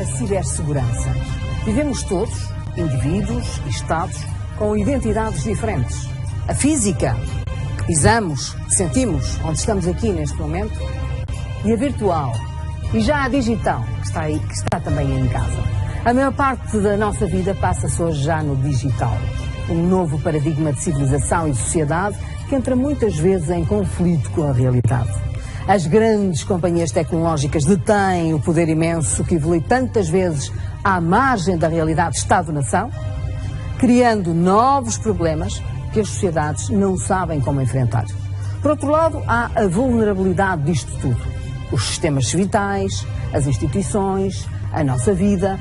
a cibersegurança. Vivemos todos, indivíduos e Estados, com identidades diferentes. A física, que pisamos, que sentimos, onde estamos aqui neste momento, e a virtual, e já a digital, que está aí, que está também aí em casa. A maior parte da nossa vida passa-se hoje já no digital. Um novo paradigma de civilização e sociedade que entra muitas vezes em conflito com a realidade. As grandes companhias tecnológicas detêm o poder imenso que evolui tantas vezes à margem da realidade Estado-nação, criando novos problemas que as sociedades não sabem como enfrentar. Por outro lado, há a vulnerabilidade disto tudo. Os sistemas vitais, as instituições, a nossa vida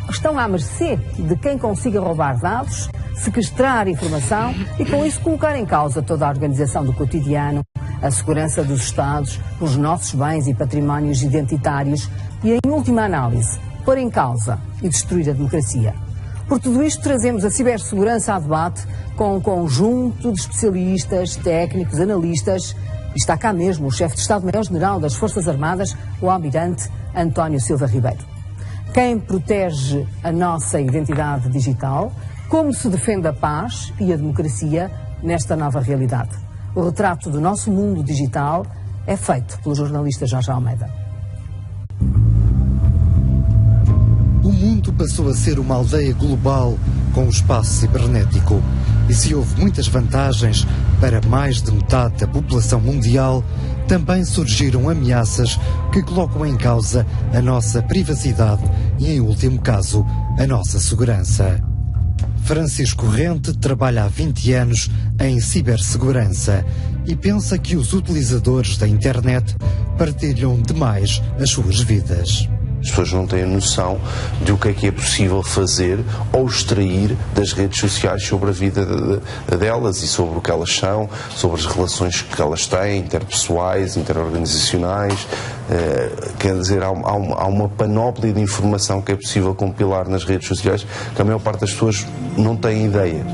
estão à mercê de quem consiga roubar dados, sequestrar informação e com isso colocar em causa toda a organização do cotidiano, a segurança dos Estados, os nossos bens e patrimónios identitários e, em última análise, pôr em causa e destruir a democracia. Por tudo isto, trazemos a cibersegurança a debate com um conjunto de especialistas, técnicos, analistas, e está cá mesmo o chefe de Estado-Maior-General das Forças Armadas, o almirante António Silva Ribeiro. Quem protege a nossa identidade digital? Como se defende a paz e a democracia nesta nova realidade? O retrato do nosso mundo digital é feito pelo jornalista Jorge Almeida. O mundo passou a ser uma aldeia global com o espaço cibernético. E se houve muitas vantagens para mais de metade da população mundial, também surgiram ameaças que colocam em causa a nossa privacidade e, em último caso, a nossa segurança. Francisco Rente trabalha há 20 anos em cibersegurança e pensa que os utilizadores da internet partilham demais as suas vidas. As pessoas não têm a noção de o que é possível fazer ou extrair das redes sociais sobre a vida delas e sobre o que elas são, sobre as relações que elas têm, interpessoais, interorganizacionais. Quer dizer, há uma panóplia de informação que é possível compilar nas redes sociais que a maior parte das pessoas não tem ideia.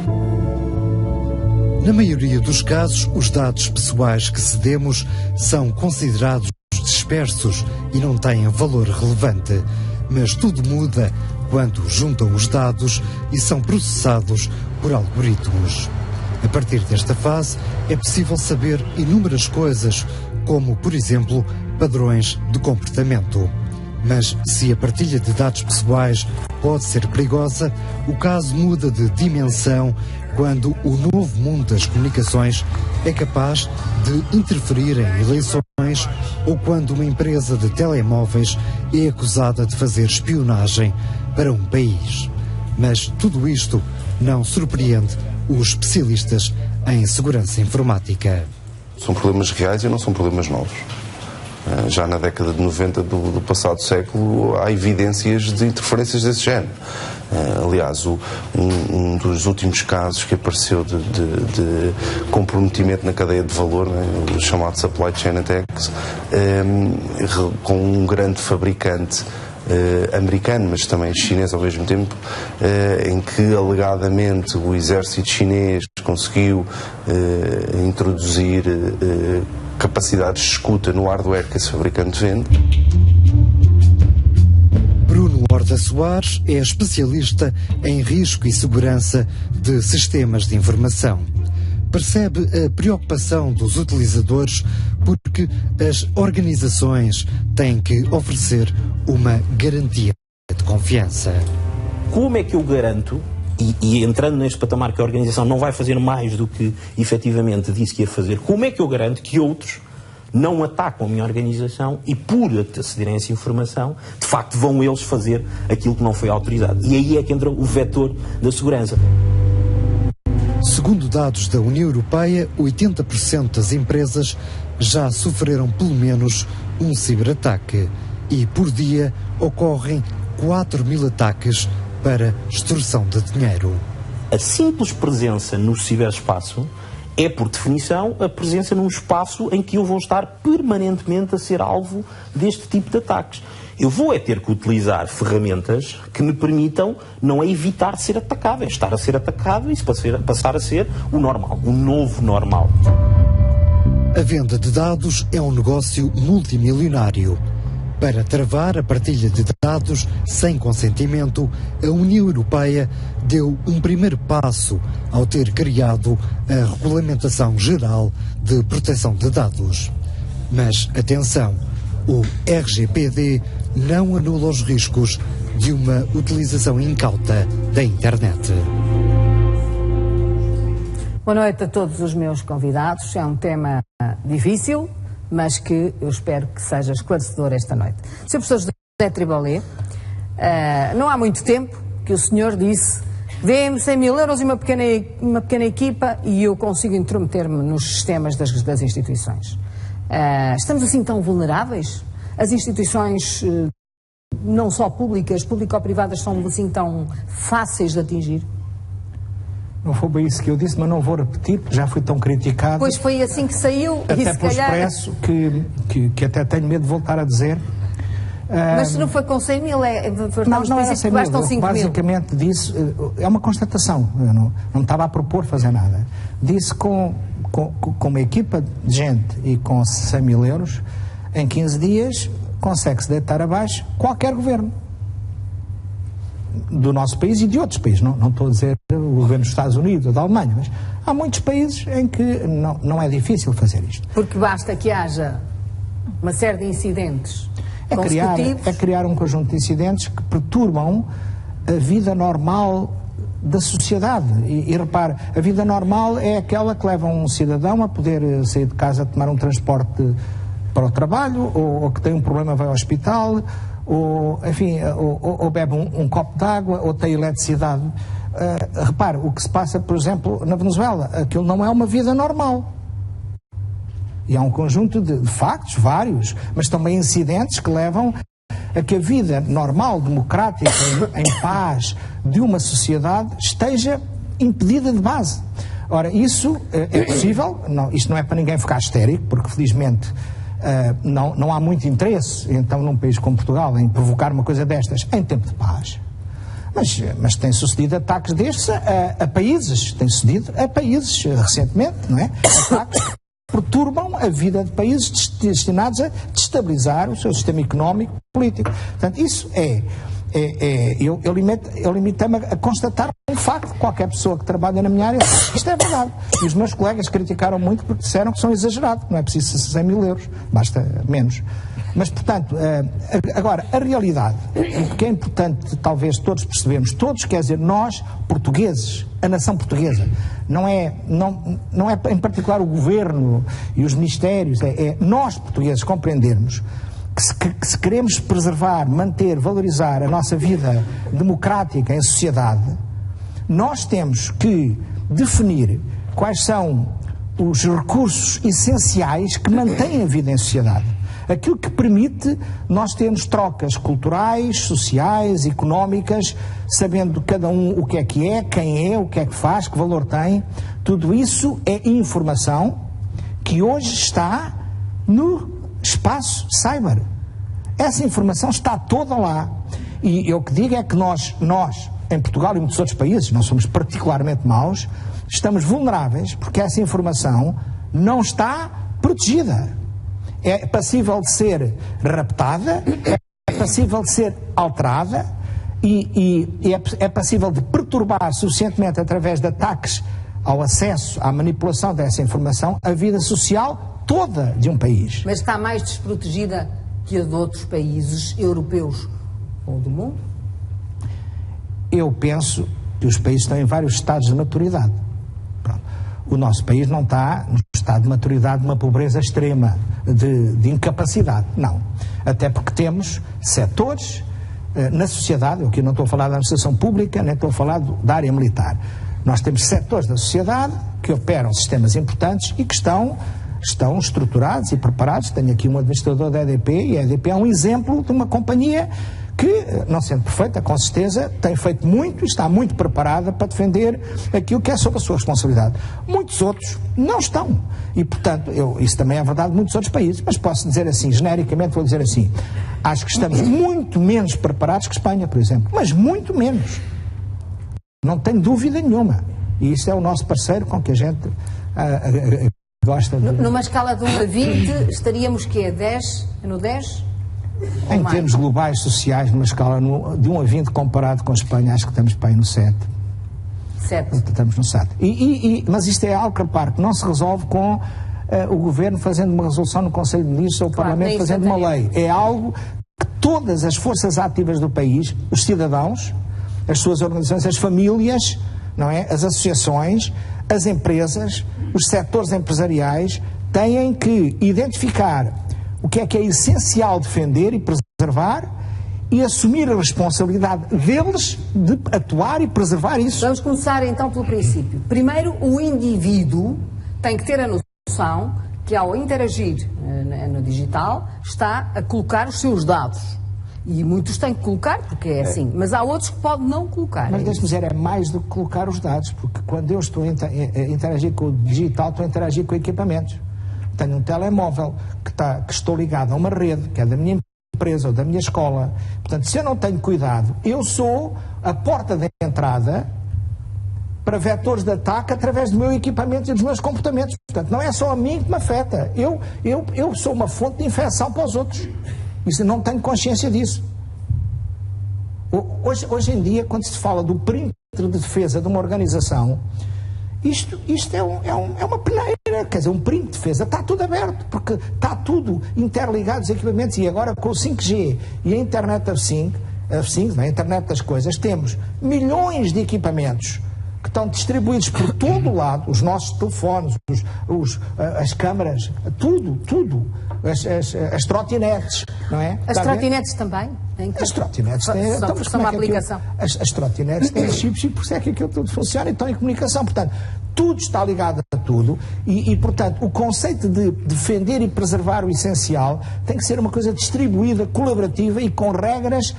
Na maioria dos casos, os dados pessoais que cedemos são considerados dispersos e não têm valor relevante. Mas tudo muda quando juntam os dados e são processados por algoritmos. A partir desta fase, é possível saber inúmeras coisas, como, por exemplo, padrões de comportamento. Mas se a partilha de dados pessoais pode ser perigosa, o caso muda de dimensão quando o novo mundo das comunicações é capaz de interferir em eleições ou quando uma empresa de telemóveis é acusada de fazer espionagem para um país. Mas tudo isto não surpreende os especialistas em segurança informática. São problemas reais e não são problemas novos. Já na década de 90 do passado século há evidências de interferências desse género. Aliás, um dos últimos casos que apareceu de comprometimento na cadeia de valor, né, o chamado Supply Chain Attacks, com um grande fabricante americano, mas também chinês ao mesmo tempo, em que alegadamente o exército chinês conseguiu introduzir capacidades de escuta no hardware que esse fabricante vende. Bruno Horta Soares é especialista em risco e segurança de sistemas de informação. Percebe a preocupação dos utilizadores porque as organizações têm que oferecer uma garantia de confiança. Como é que eu garanto, e entrando neste patamar que a organização não vai fazer mais do que efetivamente disse que ia fazer, como é que eu garanto que outros não atacam a minha organização e, por acederem a essa informação, de facto vão eles fazer aquilo que não foi autorizado? E aí é que entra o vetor da segurança. Segundo dados da União Europeia, 80% das empresas já sofreram pelo menos um ciberataque e, por dia, ocorrem 4.000 ataques para extorsão de dinheiro. A simples presença no ciberespaço é, por definição, a presença num espaço em que eu vou estar permanentemente a ser alvo deste tipo de ataques. Eu vou ter que utilizar ferramentas que me permitam não é evitar ser atacado, é estar a ser atacado e passar a ser o normal, o novo normal. A venda de dados é um negócio multimilionário. Para travar a partilha de dados sem consentimento, a União Europeia deu um primeiro passo ao ter criado a Regulamentação Geral de Proteção de Dados. Mas, atenção, o RGPD não anula os riscos de uma utilização incauta da internet. Boa noite a todos os meus convidados. É um tema difícil, mas que eu espero que seja esclarecedor esta noite. Sr. Professor José Tribolé, não há muito tempo que o senhor disse: dê-me 100 mil euros e uma pequena equipa e eu consigo intrometer-me nos sistemas das instituições. Estamos assim tão vulneráveis? As instituições, não só públicas, público-privadas, são assim tão fáceis de atingir? Não foi bem isso que eu disse, mas não vou repetir, porque já fui tão criticado. Pois foi assim que saiu. Até e se pelo calhar... expresso, que até tenho medo de voltar a dizer. Mas se não foi com 100 mil, não é 100 mil. Basicamente disse, é uma constatação, eu não estava a propor fazer nada. Disse com uma equipa de gente e com 100 mil euros, em 15 dias consegue-se deitar abaixo qualquer governo do nosso país e de outros países. Não estou a dizer o governo dos Estados Unidos ou da Alemanha, mas há muitos países em que não é difícil fazer isto. Porque basta que haja uma série de incidentes consecutivos. É criar um conjunto de incidentes que perturbam a vida normal da sociedade. E repare, a vida normal é aquela que leva um cidadão a poder sair de casa a tomar um transporte para o trabalho, ou que tem um problema vai ao hospital, ou, enfim, ou bebe um copo de água, ou tem eletricidade. Repare, o que se passa, por exemplo, na Venezuela, aquilo não é uma vida normal. E há um conjunto de factos, vários, mas também incidentes que levam a que a vida normal, democrática, em paz, de uma sociedade esteja impedida de base. Ora, isso é possível, isto não é para ninguém ficar histérico, porque felizmente não há muito interesse, então, num país como Portugal, em provocar uma coisa destas em tempo de paz. Mas tem sucedido ataques destes a países, recentemente, não é? Ataques que perturbam a vida de países destinados a destabilizar o seu sistema económico e político. Portanto, isso eu limito-me a constatar um facto. Qualquer pessoa que trabalha na minha área sabe que isto é verdade. E os meus colegas criticaram muito porque disseram que são exagerados, que não é preciso 100 mil euros, basta menos. Mas, portanto, agora, a realidade, o que é importante talvez todos percebemos, todos, quer dizer, nós, portugueses, a nação portuguesa, não é em particular o governo e os ministérios, é nós, portugueses, compreendermos que se queremos preservar, manter, valorizar a nossa vida democrática em sociedade, nós temos que definir quais são os recursos essenciais que mantêm a vida em sociedade. Aquilo que permite nós termos trocas culturais, sociais, económicas, sabendo cada um o que é, quem é, o que é que faz, que valor tem. Tudo isso é informação que hoje está no espaço cyber. Essa informação está toda lá. E eu o que digo é que nós, em Portugal e muitos outros países, não somos particularmente maus, estamos vulneráveis porque essa informação não está protegida. É passível de ser raptada, é passível de ser alterada e é passível de perturbar suficientemente através de ataques ao acesso, à manipulação dessa informação, a vida social toda de um país. Mas está mais desprotegida que a de outros países europeus ou do mundo? Eu penso que os países estão em vários estados de maturidade. Pronto. O nosso país não está no estado de maturidade de uma pobreza extrema, de incapacidade. Não. Até porque temos setores na sociedade, eu aqui não estou a falar da administração pública, nem estou a falar da área militar. Nós temos setores da sociedade que operam sistemas importantes e que estão estruturados e preparados. Tenho aqui um administrador da EDP e a EDP é um exemplo de uma companhia que, não sendo perfeita, com certeza, tem feito muito e está muito preparada para defender aquilo que é sob a sua responsabilidade. Muitos outros não estão. E, portanto, isso também é verdade de muitos outros países, mas posso dizer assim, genericamente vou dizer assim, acho que estamos muito menos preparados que Espanha, por exemplo. Mas muito menos. Não tenho dúvida nenhuma. E isso é o nosso parceiro com que a gente gosta de... Numa escala de 1 a 20, estaríamos que é 10? No 10? Em termos globais, sociais, numa escala de 1 a 20 comparado com a Espanha, acho que estamos para aí no 7. 7. Estamos no 7. Mas isto é algo, repare, que não se resolve com o Governo fazendo uma resolução no Conselho de Ministros ou o Parlamento fazendo uma lei. É algo que todas as forças ativas do país, os cidadãos, as suas organizações, as famílias, não é? As associações, as empresas, os setores empresariais têm que identificar o que é essencial defender e preservar e assumir a responsabilidade deles de atuar e preservar isso. Vamos começar então pelo princípio. Primeiro, o indivíduo tem que ter a noção que ao interagir no digital está a colocar os seus dados. E muitos têm que colocar, porque é assim. Mas há outros que podem não colocar. Mas deixe-me dizer, é mais do que colocar os dados, porque quando eu estou a interagir com o digital, estou a interagir com equipamentos. Tenho um telemóvel que estou ligado a uma rede, que é da minha empresa ou da minha escola. Portanto, se eu não tenho cuidado, eu sou a porta de entrada para vetores de ataque através do meu equipamento e dos meus comportamentos. Portanto, não é só a mim que me afeta. Eu sou uma fonte de infecção para os outros. Isso não tenho consciência disso. Hoje em dia, quando se fala do perímetro de defesa de uma organização, isto é uma peneira, quer dizer, um perímetro de defesa, está tudo aberto, porque está tudo interligado os equipamentos, e agora com o 5G e a Internet of Things, a Internet das Coisas, temos milhões de equipamentos que estão distribuídos por todo o lado, os nossos telefones, as câmaras, tudo, as trotinetes, não é? As trotinetes também? As trotinetes têm... São uma aplicação. As trotinetes têm chips e por isso é que aquilo tudo funciona e estão em comunicação. Portanto, tudo está ligado a tudo e, portanto, o conceito de defender e preservar o essencial tem que ser uma coisa distribuída, colaborativa e com regras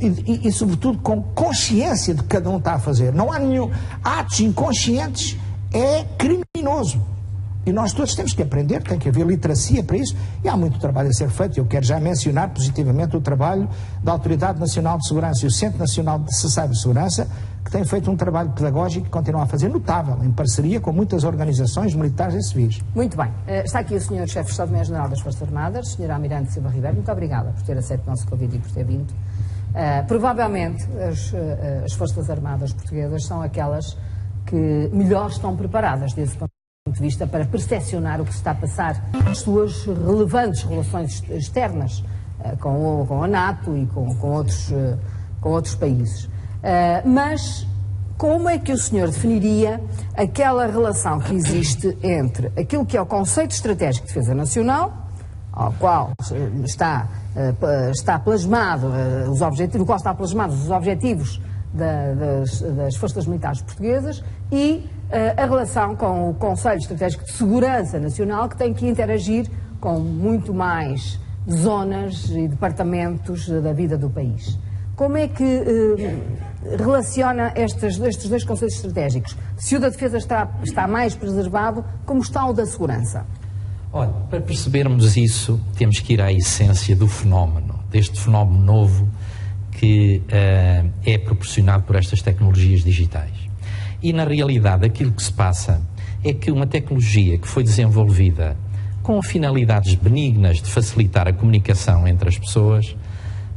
e sobretudo, com consciência de que cada um está a fazer. Não há nenhum... Atos inconscientes é criminoso. E nós todos temos que aprender, tem que haver literacia para isso, e há muito trabalho a ser feito. Eu quero já mencionar positivamente o trabalho da Autoridade Nacional de Segurança e o Centro Nacional de Cibersegurança, que tem feito um trabalho pedagógico que continua a fazer notável, em parceria com muitas organizações militares e civis. Muito bem. Está aqui o Sr. Chefe de Estado-Maior-General das Forças Armadas, Sr. Almirante Silva Ribeiro. Muito obrigada por ter aceito o nosso convite e por ter vindo. Provavelmente as Forças Armadas portuguesas são aquelas que melhor estão preparadas desse ponto de vista para percepcionar o que se está a passar nas suas relevantes relações externas com a NATO e com outros países. Mas como é que o senhor definiria aquela relação que existe entre aquilo que é o conceito estratégico de defesa nacional, ao qual está plasmado os objetivos, no qual está plasmados os objetivos das Forças Militares Portuguesas e a relação com o Conselho Estratégico de Segurança Nacional, que tem que interagir com muito mais zonas e departamentos da vida do país. Como é que relaciona estes dois conceitos estratégicos? Se o da defesa está mais preservado, como está o da segurança? Olha, para percebermos isso, temos que ir à essência do fenómeno, deste fenómeno novo que é proporcionado por estas tecnologias digitais. E, na realidade, aquilo que se passa é que uma tecnologia que foi desenvolvida com finalidades benignas de facilitar a comunicação entre as pessoas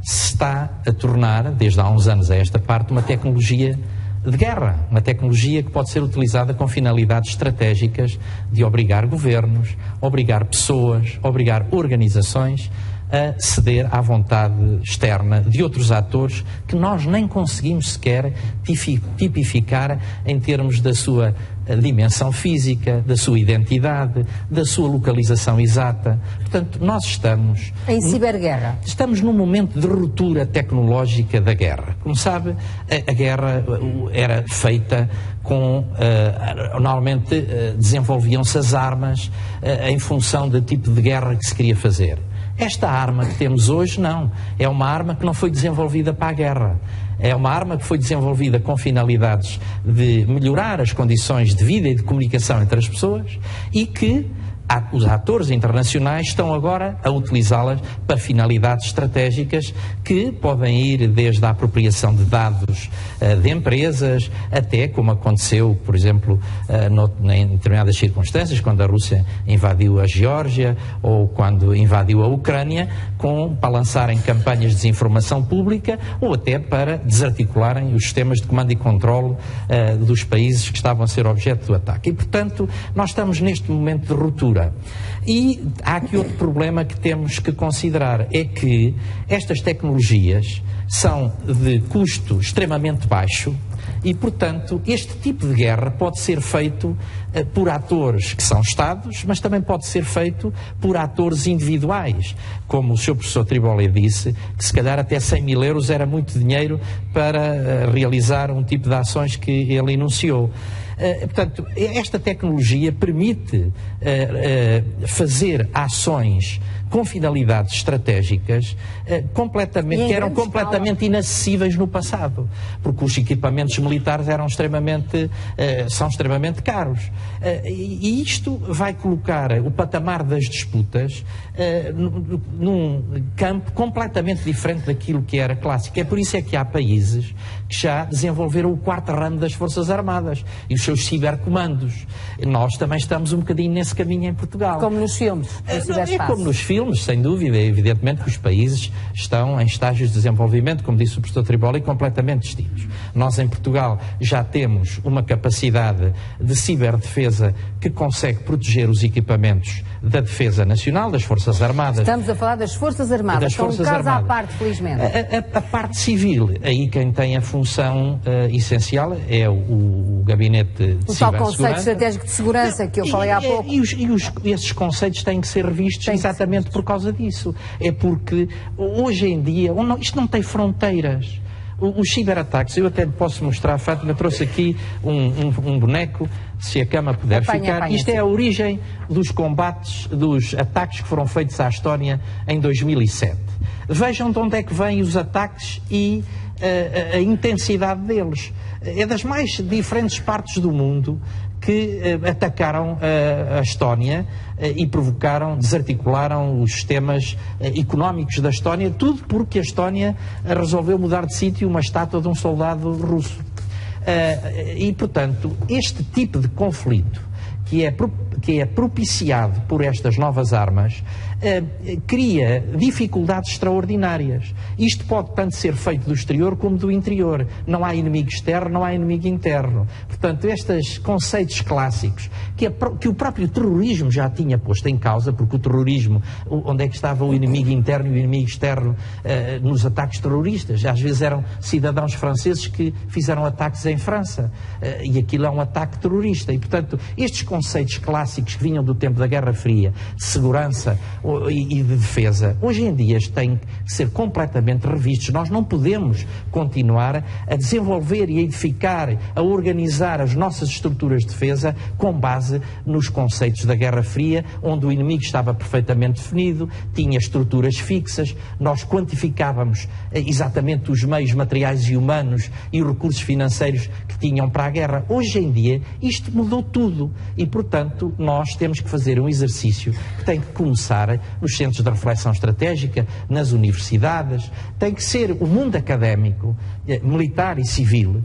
se está a tornar, desde há uns anos a esta parte, uma tecnologia de guerra, uma tecnologia que pode ser utilizada com finalidades estratégicas de obrigar governos, obrigar pessoas, obrigar organizações a ceder à vontade externa de outros atores que nós nem conseguimos sequer tipificar em termos da sua dimensão física, da sua identidade, da sua localização exata. Portanto, nós estamos... Em ciberguerra. Estamos num momento de ruptura tecnológica da guerra. Como sabe, a guerra era feita com... normalmente desenvolviam-se as armas em função do tipo de guerra que se queria fazer. Esta arma que temos hoje, não. É uma arma que não foi desenvolvida para a guerra. É uma arma que foi desenvolvida com finalidades de melhorar as condições de vida e de comunicação entre as pessoas e que os atores internacionais estão agora a utilizá-las para finalidades estratégicas que podem ir desde a apropriação de dados de empresas até, como aconteceu, por exemplo, em determinadas circunstâncias, quando a Rússia invadiu a Geórgia ou quando invadiu a Ucrânia, para lançarem campanhas de desinformação pública ou até para desarticularem os sistemas de comando e controle dos países que estavam a ser objeto do ataque. E, portanto, nós estamos neste momento de ruptura. E há aqui outro problema que temos que considerar, é que estas tecnologias são de custo extremamente baixo e, portanto, este tipo de guerra pode ser feito por atores que são Estados, mas também pode ser feito por atores individuais. Como o Sr. Professor Triboli disse, que se calhar até 100 mil euros era muito dinheiro para realizar um tipo de ações que ele enunciou. Portanto, esta tecnologia permite fazer ações com finalidades estratégicas que eram completamente inacessíveis no passado, porque os equipamentos militares são extremamente caros. E isto vai colocar o patamar das disputas num campo completamente diferente daquilo que era clássico. É por isso é que há países que já desenvolveram o quarto ramo das Forças Armadas e os seus cibercomandos. Nós também estamos um bocadinho nesse caminho em Portugal. Como nos filmes. É como nos filmes, sem dúvida. É evidentemente que os países estão em estágios de desenvolvimento, como disse o professor Triboli, completamente distintos. Nós em Portugal já temos uma capacidade de ciberdefesa que consegue proteger os equipamentos da defesa nacional, das Forças Armadas. Estamos a falar das Forças Armadas, são um caso à parte, felizmente. A parte civil, aí quem tem a função essencial é o Gabinete de Cibersegurança. O tal Conceito Estratégico de Segurança que eu falei há pouco. Esses conceitos têm que ser revistos exatamente por causa disso. É porque hoje em dia isto não tem fronteiras. Os ciberataques, eu até lhe posso mostrar, Fátima, trouxe aqui um boneco, se a cama puder ficar. Isto é a origem dos combates, dos ataques que foram feitos à Estónia em 2007. Vejam de onde é que vêm os ataques e a intensidade deles. É das mais diferentes partes do mundo que atacaram a Estónia e desarticularam os sistemas económicos da Estónia, tudo porque a Estónia resolveu mudar de sítio uma estátua de um soldado russo. E, portanto, este tipo de conflito que é propiciado por estas novas armas cria dificuldades extraordinárias. Isto pode tanto ser feito do exterior como do interior. Não há inimigo externo, não há inimigo interno. Portanto, estes conceitos clássicos que o próprio terrorismo já tinha posto em causa, porque o terrorismo, onde é que estava o inimigo interno e o inimigo externo nos ataques terroristas? Às vezes eram cidadãos franceses que fizeram ataques em França e aquilo é um ataque terrorista. E, portanto, estes conceitos clássicos que vinham do tempo da Guerra Fria, de segurança e de defesa, hoje em dia têm que ser completamente revistos. Nós não podemos continuar a desenvolver e a edificar, a organizar as nossas estruturas de defesa com base nos conceitos da Guerra Fria, onde o inimigo estava perfeitamente definido, tinha estruturas fixas, nós quantificávamos exatamente os meios materiais e humanos e os recursos financeiros que tinham para a guerra. Hoje em dia isto mudou tudo e, portanto, nós temos que fazer um exercício que tem que começar nos centros de reflexão estratégica, nas universidades, tem que ser o mundo académico, militar e civil,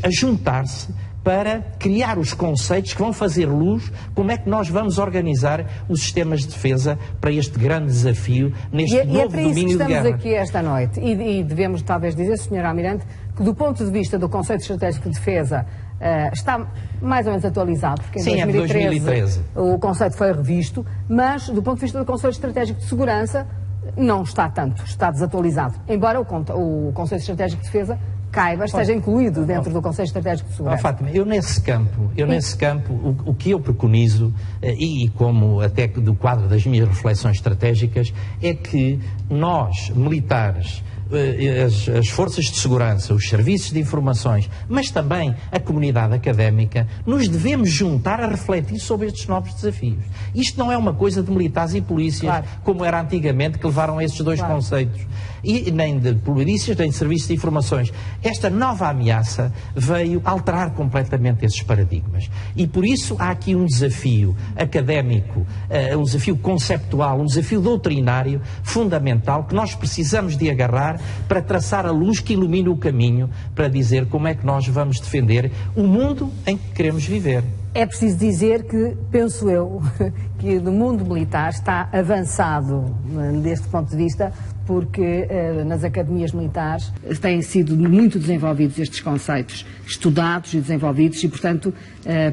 a juntar-se para criar os conceitos que vão fazer luz como é que nós vamos organizar os sistemas de defesa para este grande desafio, neste novo domínio de guerra. E é para isso que estamos aqui esta noite. E devemos talvez dizer, Sr. Almirante, que do ponto de vista do conceito estratégico de defesa está mais ou menos atualizado, porque em 2013 o conceito foi revisto, mas do ponto de vista do conceito estratégico de segurança não está tanto, está desatualizado. Embora o conceito estratégico de defesa esteja incluído dentro do Conceito Estratégico de Segurança. Fátima, nesse campo, o que eu preconizo, e como até do quadro das minhas reflexões estratégicas, é que nós, militares, as forças de segurança, os serviços de informações, mas também a comunidade académica, nos devemos juntar a refletir sobre estes novos desafios. Isto não é uma coisa de militares e polícias, como era antigamente, que levaram a esses dois conceitos. e nem de polícias, nem de serviços de informações. Esta nova ameaça veio alterar completamente esses paradigmas. E por isso há aqui um desafio académico, um desafio conceptual, um desafio doutrinário fundamental que nós precisamos de agarrar para traçar a luz que ilumina o caminho para dizer como é que nós vamos defender o mundo em que queremos viver. É preciso dizer que, penso eu, que o mundo militar está avançado deste ponto de vista, porque nas academias militares têm sido muito desenvolvidos estes conceitos, estudados e desenvolvidos, e, portanto,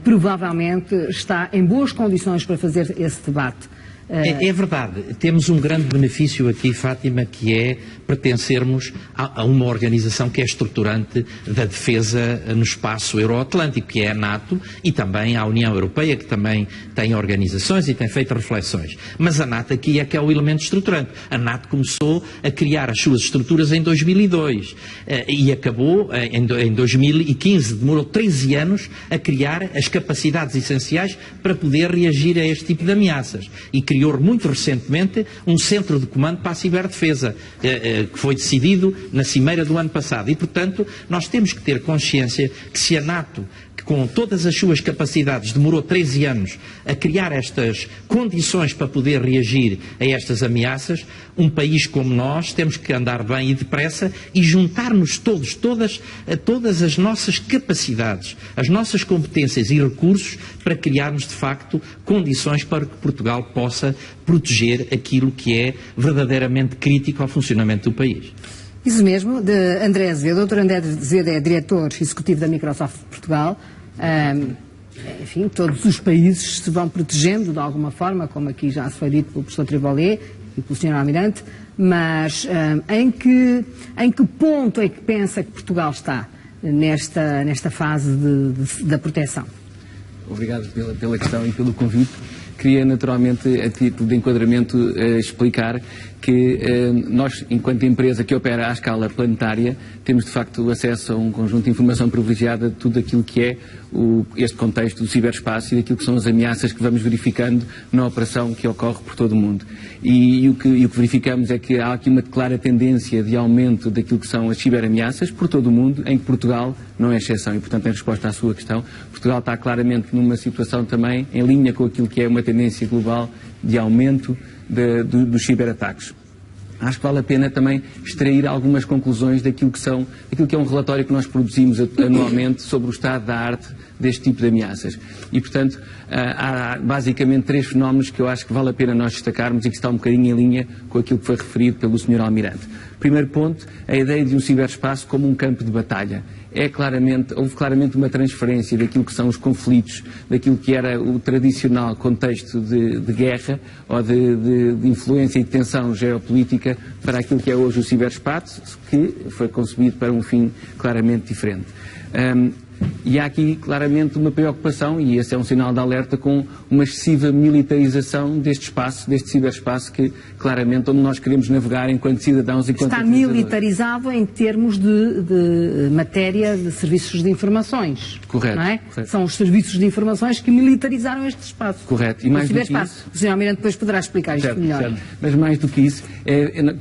provavelmente está em boas condições para fazer esse debate. É verdade. Temos um grande benefício aqui, Fátima, que é pertencermos a uma organização que é estruturante da defesa no espaço euroatlântico, que é a NATO, e também a União Europeia, que também tem organizações e tem feito reflexões. Mas a NATO aqui é que é o elemento estruturante. A NATO começou a criar as suas estruturas em 2002 e acabou em 2015. Demorou 13 anos a criar as capacidades essenciais para poder reagir a este tipo de ameaças. E criou muito recentemente um centro de comando para a ciberdefesa, que foi decidido na cimeira do ano passado. E, portanto, nós temos que ter consciência que se a NATO, que com todas as suas capacidades demorou 13 anos a criar estas condições para poder reagir a estas ameaças, um país como nós temos que andar bem e depressa e juntar-nos todas as nossas capacidades, as nossas competências e recursos para criarmos, de facto, condições para que Portugal possa proteger aquilo que é verdadeiramente crítico ao funcionamento do país. Isso mesmo, de André Azevedo. O Dr. André Azevedo é diretor executivo da Microsoft Portugal. Enfim, todos os países se vão protegendo de alguma forma, como aqui já se foi dito pelo professor Tribolier e pelo Sr. Almirante, mas em que ponto é que pensa que Portugal está nesta fase da proteção? Obrigado pela questão e pelo convite. Queria naturalmente, a título de enquadramento, explicar que nós, enquanto empresa que opera à escala planetária, temos de facto acesso a um conjunto de informação privilegiada de tudo aquilo que é este contexto do ciberespaço e daquilo que são as ameaças que vamos verificando na operação que ocorre por todo o mundo. E o que verificamos é que há aqui uma clara tendência de aumento daquilo que são as ciberameaças por todo o mundo, em que Portugal não é exceção. E, portanto, em resposta à sua questão, Portugal está claramente numa situação também em linha com aquilo que é uma tendência global de aumento dos ciberataques. Acho que vale a pena também extrair algumas conclusões daquilo que é um relatório que nós produzimos anualmente sobre o estado da arte deste tipo de ameaças. E, portanto, há basicamente 3 fenómenos que eu acho que vale a pena nós destacarmos e que está um bocadinho em linha com aquilo que foi referido pelo Sr. Almirante. Primeiro ponto, a ideia de um ciberespaço como um campo de batalha. Houve claramente uma transferência daquilo que são os conflitos, daquilo que era o tradicional contexto de guerra ou de influência e de tensão geopolítica para aquilo que é hoje o ciberespaço, que foi concebido para um fim claramente diferente. E há aqui claramente uma preocupação, e esse é um sinal de alerta, com uma excessiva militarização deste espaço, deste ciberespaço, que claramente onde nós queremos navegar enquanto cidadãos e enquanto está militarizado em termos de matéria de serviços de informações. Correto, não é? Correto. São os serviços de informações que militarizaram este espaço. Correto. E mais do que isso, o Sr. Almirante depois poderá explicar isto melhor. Certo. Mas mais do que isso,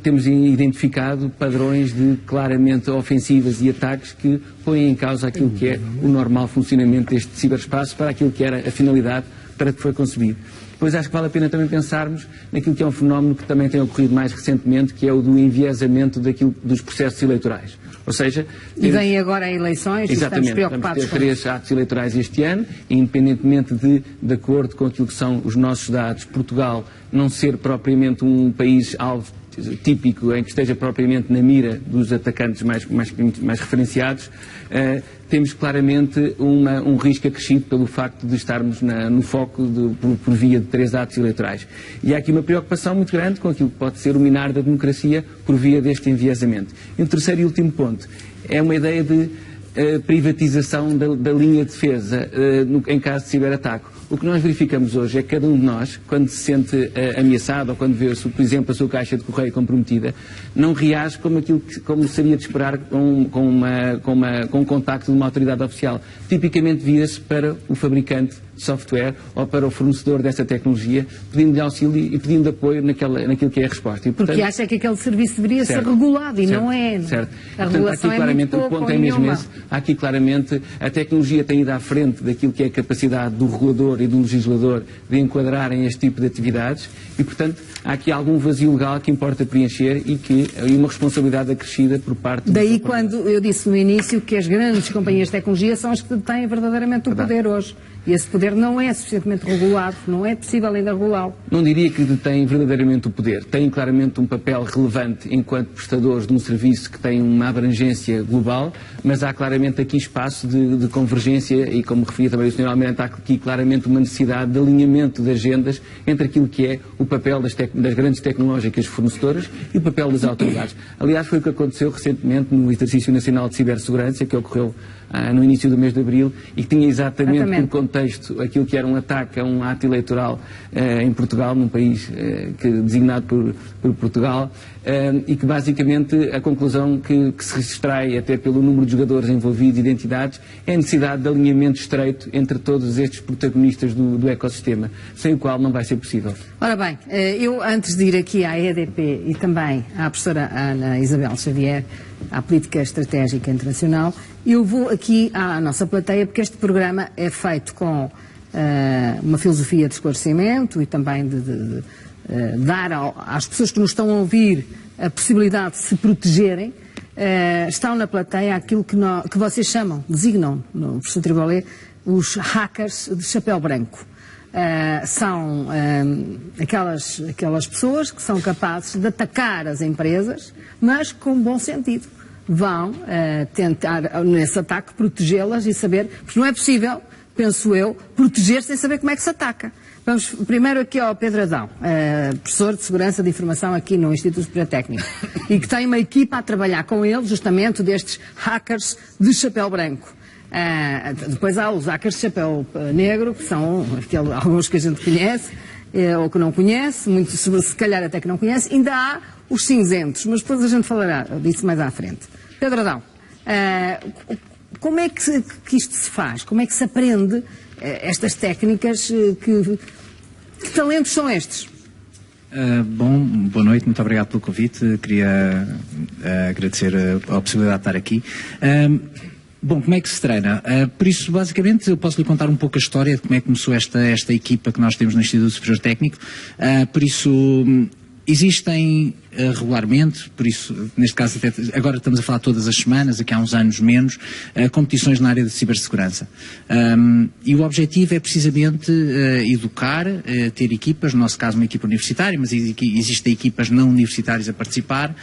temos identificado padrões de claramente ofensivas e ataques que põem em causa aquilo que é o normal funcionamento deste ciberespaço para aquilo que era a finalidade para que foi concebido. Depois acho que vale a pena também pensarmos naquilo que é um fenómeno que também tem ocorrido mais recentemente, que é o do enviesamento dos processos eleitorais. Ou seja... E vêm agora eleições, exatamente, e estamos preocupados vamos ter 3 atos eleitorais este ano, e independentemente de acordo com aquilo que são os nossos dados, Portugal não ser propriamente um país alvo típico em que esteja propriamente na mira dos atacantes mais referenciados, temos claramente um risco acrescido pelo facto de estarmos no foco por via de 3 atos eleitorais. E há aqui uma preocupação muito grande com aquilo que pode ser o minar da democracia por via deste enviesamento. E o terceiro e último ponto é uma ideia de privatização da linha de defesa em caso de ciberataque. O que nós verificamos hoje é que cada um de nós, quando se sente ameaçado ou quando vê, por exemplo, a sua caixa de correio comprometida, não reage como seria de esperar com um contacto de uma autoridade oficial. Tipicamente vira-se para o fabricante de software ou para o fornecedor dessa tecnologia, pedindo-lhe auxílio e pedindo apoio naquilo que é a resposta. E, portanto, porque acha que aquele serviço deveria ser regulado e não é. Certo. A portanto, regulação aqui claramente é muito o ponto é mesmo esse. Aqui claramente a tecnologia tem ido à frente daquilo que é a capacidade do regulador e do legislador de enquadrarem este tipo de atividades e, portanto, há aqui algum vazio legal que importa preencher e uma responsabilidade acrescida por parte... Daí quando eu disse no início que as grandes companhias de tecnologia são as que têm verdadeiramente o poder hoje. E esse poder não é suficientemente regulado, não é possível ainda regulá-lo. Não diria que detêm verdadeiramente o poder. Têm claramente um papel relevante enquanto prestadores de um serviço que tem uma abrangência global, mas há claramente aqui espaço de convergência e, como referia também o Sr. Almirante, há aqui claramente uma necessidade de alinhamento de agendas entre aquilo que é o papel das grandes tecnológicas fornecedoras e o papel das autoridades. Aliás, foi o que aconteceu recentemente no Exercício Nacional de Cibersegurança, que ocorreu no início do mês de abril e que tinha exatamente por contexto aquilo que era um ataque a um ato eleitoral em Portugal, num país designado por Portugal, e que basicamente a conclusão que se extrai até pelo número de jogadores envolvidos e de entidades é a necessidade de alinhamento estreito entre todos estes protagonistas do ecossistema, sem o qual não vai ser possível. Ora bem, eu antes de ir aqui à EDP e também à professora Ana Isabel Xavier, à Política Estratégica Internacional, eu vou aqui à nossa plateia porque este programa é feito com uma filosofia de esclarecimento e também de dar às pessoas que nos estão a ouvir a possibilidade de se protegerem. Estão na plateia aquilo que vocês designam, no professor Tribolé, os hackers de chapéu branco. São aquelas pessoas que são capazes de atacar as empresas, mas com bom sentido. Vão tentar, nesse ataque, protegê-las e saber, porque não é possível, penso eu, proteger sem saber como é que se ataca. Vamos primeiro aqui ao Pedro Adão, professor de Segurança de Informação aqui no Instituto Superior Técnico, e que tem uma equipa a trabalhar com ele, justamente destes hackers de chapéu branco. Depois há os hackers de chapéu negro, que são alguns que a gente conhece, ou que não conhece, muitos se calhar até que não conhece. Ainda há os cinzentos, mas depois a gente falará disso mais à frente. Pedro Adão, como é que isto se faz? Como é que se aprende estas técnicas? Que talentos são estes? Boa noite, muito obrigado pelo convite. Queria agradecer a possibilidade de estar aqui. Bom, como é que se treina? Por isso, basicamente, eu posso lhe contar um pouco a história de como é que começou esta equipa que nós temos no Instituto Superior Técnico. Por isso, existem regularmente, por isso, neste caso, até, agora estamos a falar todas as semanas, aqui há uns anos menos, competições na área de cibersegurança. E o objetivo é precisamente educar, ter equipas, no nosso caso uma equipa universitária, mas existem equipas não universitárias a participar,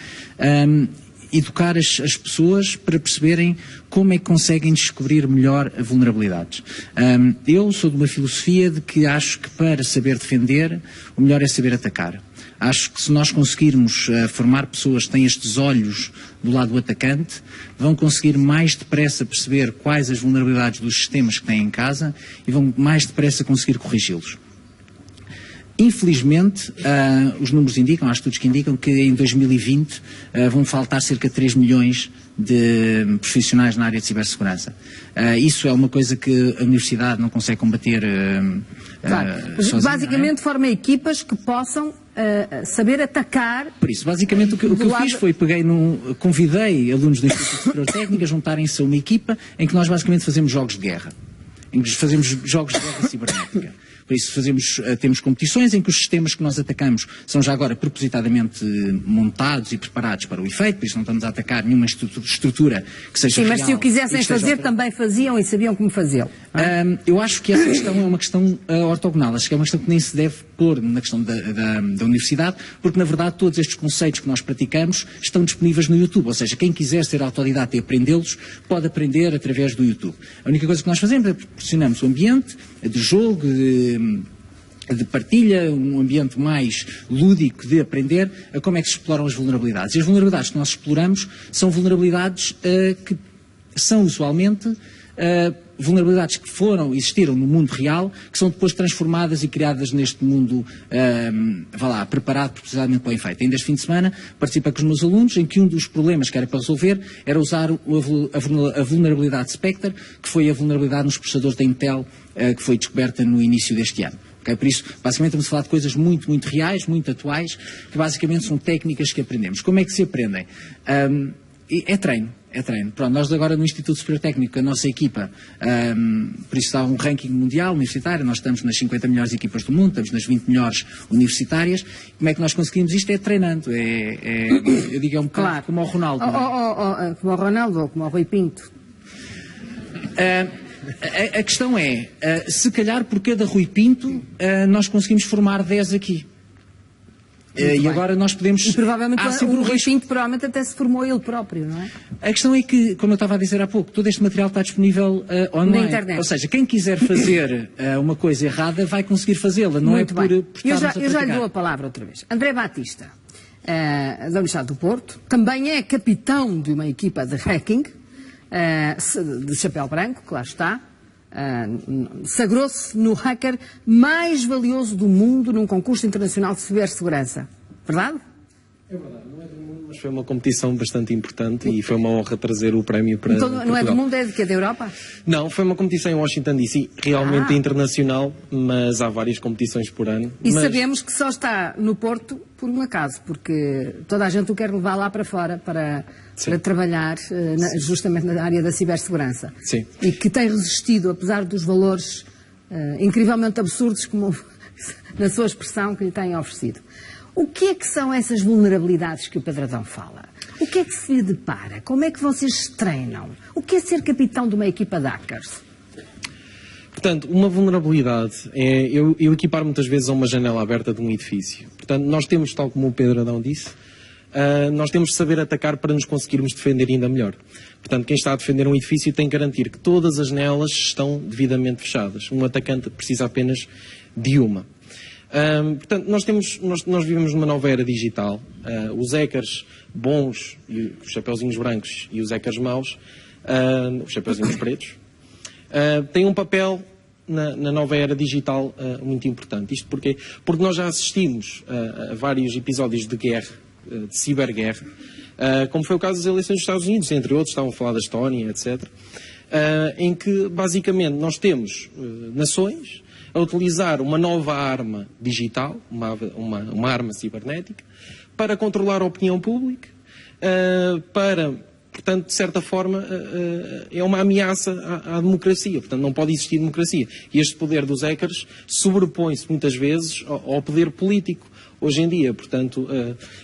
educar as pessoas para perceberem como é que conseguem descobrir melhor vulnerabilidades. Eu sou de uma filosofia de que acho que para saber defender, o melhor é saber atacar. Acho que se nós conseguirmos formar pessoas que têm estes olhos do lado do atacante, vão conseguir mais depressa perceber quais as vulnerabilidades dos sistemas que têm em casa e vão mais depressa conseguir corrigi-los. Infelizmente, os números indicam, há estudos que indicam que em 2020 vão faltar cerca de 3 milhões de profissionais na área de cibersegurança. Isso é uma coisa que a universidade não consegue combater sozinha. Basicamente forma equipas que possam saber atacar. Por isso, basicamente o que eu fiz foi convidei alunos do Instituto Superior Técnico a juntarem-se a uma equipa em que nós basicamente fazemos jogos de guerra. Em que fazemos jogos de guerra cibernética. Por isso temos competições em que os sistemas que nós atacamos são já agora propositadamente montados e preparados para o efeito, por isso não estamos a atacar nenhuma estrutura que seja real. Sim, mas se o quisessem fazer, também faziam e sabiam como fazê-lo. Eu acho que essa questão é uma questão ortogonal, acho que é uma questão que nem se deve pôr na questão da universidade, porque na verdade todos estes conceitos que nós praticamos estão disponíveis no YouTube, ou seja, quem quiser ser autodidata e aprendê-los, pode aprender através do YouTube. A única coisa que nós fazemos é proporcionamos um ambiente de jogo, de partilha, um ambiente mais lúdico de aprender a como é que se exploram as vulnerabilidades. E as vulnerabilidades que nós exploramos são vulnerabilidades que são usualmente vulnerabilidades que existiram no mundo real, que são depois transformadas e criadas neste mundo, preparado precisamente para o efeito. Ainda este fim de semana participei com os meus alunos, em que um dos problemas que era para resolver era usar a vulnerabilidade Spectre, que foi a vulnerabilidade nos processadores da Intel, que foi descoberta no início deste ano. Okay? Por isso, basicamente, estamos a falar de coisas muito, muito reais, muito atuais, que basicamente são técnicas que aprendemos. Como é que se aprendem? É treino. Pronto, nós agora no Instituto Superior Técnico, a nossa equipa, por isso está um ranking mundial universitário, nós estamos nas 50 melhores equipas do mundo, estamos nas 20 melhores universitárias. Como é que nós conseguimos isto? É treinando. Eu digo, é um bocado como o Ronaldo. Como o Ronaldo ou como o Rui Pinto. A questão é, se calhar por cada Rui Pinto, nós conseguimos formar 10 aqui. E agora nós podemos... E provavelmente o Rui Pinto provavelmente até se formou ele próprio, não é? A questão é que, como eu estava a dizer há pouco, todo este material está disponível online. Na internet. Ou seja, quem quiser fazer uma coisa errada vai conseguir fazê-la, não Muito é bem. por estarmos a praticar. Eu já lhe dou a palavra outra vez. André Batista, da Universidade do Porto, também é capitão de uma equipa de hacking, de chapéu branco, que lá está. Sagrou-se no hacker mais valioso do mundo num concurso internacional de cibersegurança. Verdade? É verdade, não é do mundo, mas foi uma competição bastante importante e foi uma honra trazer o prémio para então, Portugal. Não é do mundo, é de quê? Da Europa? Não, foi uma competição em Washington DC, realmente internacional, mas há várias competições por ano. E sabemos que só está no Porto por um acaso, porque toda a gente o quer levar lá para fora para trabalhar justamente na área da cibersegurança. Sim. E que tem resistido, apesar dos valores incrivelmente absurdos, como na sua expressão, que lhe têm oferecido. O que é que são essas vulnerabilidades que o Pedro Adão fala? O que é que se lhe depara? Como é que vocês treinam? O que é ser capitão de uma equipa de hackers? Portanto, uma vulnerabilidade é eu equipar muitas vezes a uma janela aberta de um edifício. Portanto, nós temos, tal como o Pedro Adão disse, nós temos de saber atacar para nos conseguirmos defender ainda melhor. Portanto, quem está a defender um edifício tem que garantir que todas as janelas estão devidamente fechadas. Um atacante precisa apenas de uma. Portanto, nós vivemos numa nova era digital. Os hackers bons, os chapeuzinhos brancos, e os hackers maus, os chapeuzinhos pretos, têm um papel na nova era digital muito importante. Isto porquê? Porque nós já assistimos a vários episódios de guerra, de ciberguerra, como foi o caso das eleições dos Estados Unidos, entre outros, estavam a falar da Estónia, etc., em que basicamente nós temos nações a utilizar uma nova arma digital, uma arma cibernética, para controlar a opinião pública, portanto, de certa forma, é uma ameaça à democracia. Portanto, não pode existir democracia. E este poder dos hackers sobrepõe-se muitas vezes ao poder político hoje em dia. Portanto,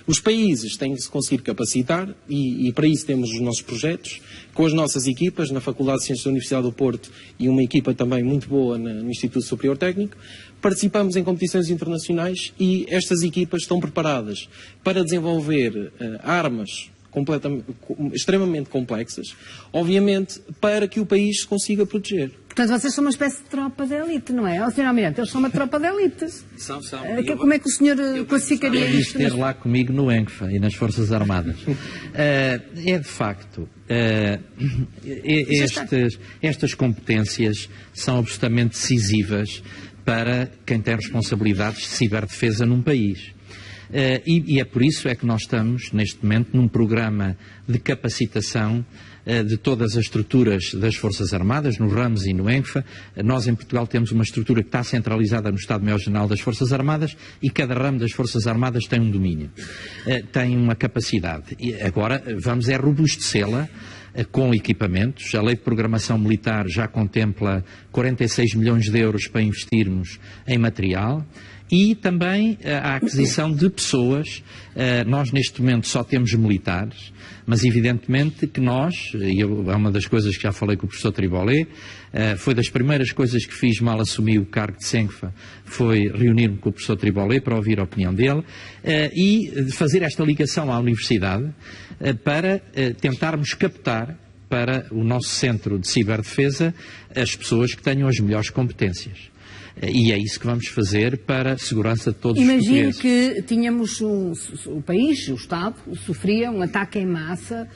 os países têm que se conseguir capacitar e para isso temos os nossos projetos, com as nossas equipas, na Faculdade de Ciências da Universidade do Porto e uma equipa também muito boa no Instituto Superior Técnico. Participamos em competições internacionais e estas equipas estão preparadas para desenvolver armas extremamente complexas, obviamente, para que o país se consiga proteger. Portanto, vocês são uma espécie de tropa de elite, não é? Sr. Almirante, eles são uma tropa de elite. São. Como é que o senhor classificaria isto? Esteve lá comigo no ENCFA e nas Forças Armadas. De facto, estas competências são absolutamente decisivas para quem tem responsabilidades de ciberdefesa num país. E é por isso que nós estamos, neste momento, num programa de capacitação de todas as estruturas das Forças Armadas, no RAMS e no ENCFA. Nós, em Portugal, temos uma estrutura que está centralizada no Estado-Maior-General das Forças Armadas e cada ramo das Forças Armadas tem um domínio, tem uma capacidade. E agora vamos robustecê-la com equipamentos. A Lei de Programação Militar já contempla 46 milhões de euros para investirmos em material. E também a aquisição de pessoas. Nós neste momento só temos militares, mas evidentemente que nós, e é uma das coisas que já falei com o professor Tribolé, foi das primeiras coisas que fiz mal assumi o cargo de CENCFA, foi reunir-me com o professor Tribolé para ouvir a opinião dele e fazer esta ligação à universidade para tentarmos captar para o nosso centro de ciberdefesa as pessoas que tenham as melhores competências. E é isso que vamos fazer para a segurança de todos os portugueses. Imagine que tínhamos o país, o Estado, sofria um ataque em massa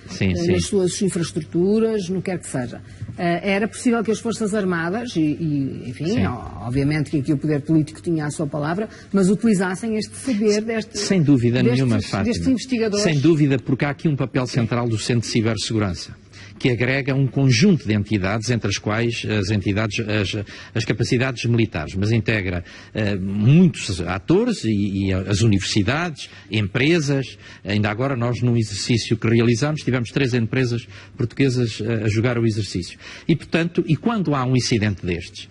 nas suas infraestruturas, no que quer que seja. Era possível que as Forças Armadas, enfim, obviamente que aqui o poder político tinha a sua palavra, mas utilizassem este saber sem dúvida nenhuma, Fátima. Destes investigadores. Sem dúvida, porque há aqui um papel central do Centro de Cibersegurança, que agrega um conjunto de entidades, entre as quais as entidades, as capacidades militares, mas integra muitos atores e as universidades, empresas. Ainda agora nós, num exercício que realizamos, tivemos 3 empresas portuguesas a jogar o exercício. E, portanto, quando há um incidente destes,